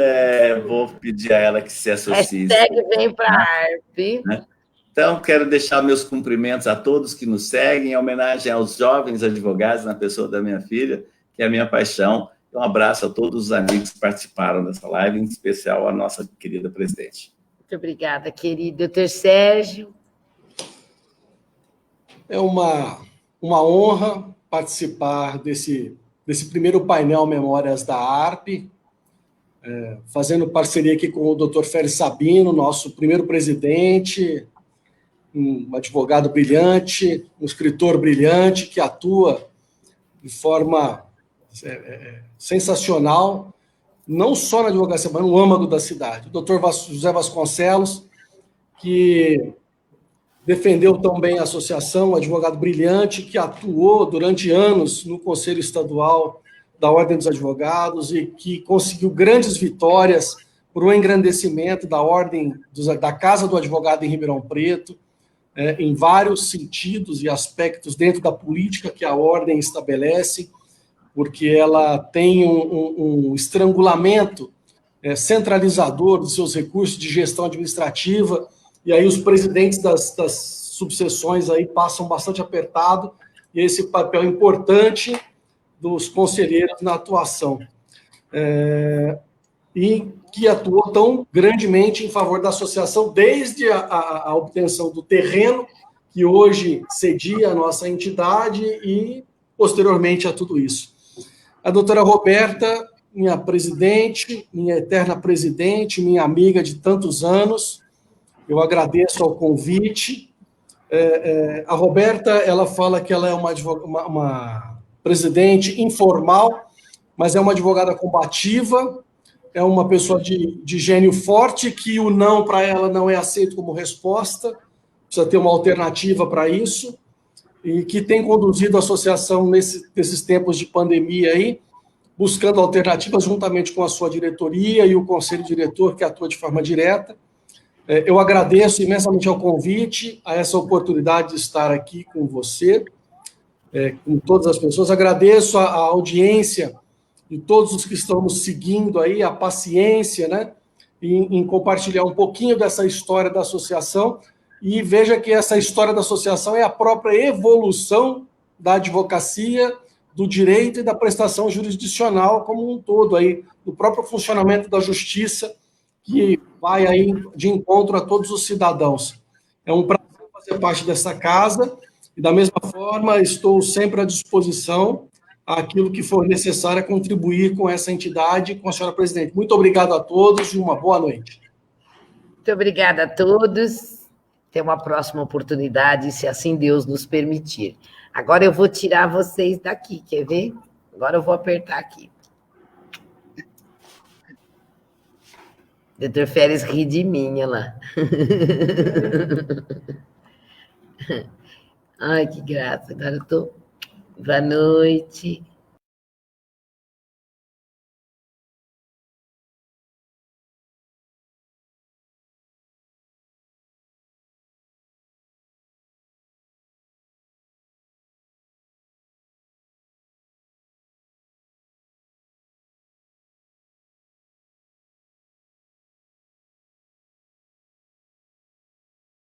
vou pedir a ela que se associe. Hashtag vem para a ARP. Né? Então, quero deixar meus cumprimentos a todos que nos seguem, em homenagem aos jovens advogados, na pessoa da minha filha, que é a minha paixão. Um abraço a todos os amigos que participaram dessa live, em especial a nossa querida presidente. Muito obrigada, querido. Doutor Sérgio. É uma honra participar desse primeiro painel Memórias da ARP, fazendo parceria aqui com o doutor Félix Sabino, nosso primeiro presidente, um advogado brilhante, um escritor brilhante, que atua de forma sensacional, não só na advocacia, mas no âmago da cidade. O doutor José Vasconcelos, que defendeu também a associação, um advogado brilhante, que atuou durante anos no Conselho Estadual da Ordem dos Advogados e que conseguiu grandes vitórias por um engrandecimento da Ordem, da Casa do Advogado em Ribeirão Preto, em vários sentidos e aspectos dentro da política que a Ordem estabelece, porque ela tem um estrangulamento centralizador dos seus recursos de gestão administrativa, e aí os presidentes das subseções aí passam bastante apertado, e esse papel importante dos conselheiros na atuação. E que atuou tão grandemente em favor da associação, desde a obtenção do terreno, que hoje cedia a nossa entidade, e posteriormente a tudo isso. A doutora Roberta, minha presidente, minha eterna presidente, minha amiga de tantos anos, eu agradeço ao convite. A Roberta, ela fala que ela é uma presidente informal, mas é uma advogada combativa, é uma pessoa de gênio forte, que o não para ela não é aceito como resposta, precisa ter uma alternativa para isso, e que tem conduzido a associação nesses tempos de pandemia aí, buscando alternativas juntamente com a sua diretoria e o conselho diretor, que atua de forma direta. Eu agradeço imensamente ao convite, a essa oportunidade de estar aqui com você, com todas as pessoas. Agradeço a audiência de todos os que estão nos seguindo aí, a paciência, né, em compartilhar um pouquinho dessa história da associação. E veja que essa história da associação é a própria evolução da advocacia, do direito e da prestação jurisdicional como um todo, aí, do próprio funcionamento da justiça, que vai aí de encontro a todos os cidadãos. É um prazer fazer parte dessa casa e, da mesma forma, estou sempre à disposição àquilo que for necessário contribuir com essa entidade, com a senhora presidente. Muito obrigado a todos e uma boa noite. Muito obrigada a todos. Até uma próxima oportunidade, se assim Deus nos permitir. Agora eu vou tirar vocês daqui, quer ver? Agora eu vou apertar aqui. Doutor Férez ri de mim, olha lá. Ai, que graça. Agora eu tô... Boa noite.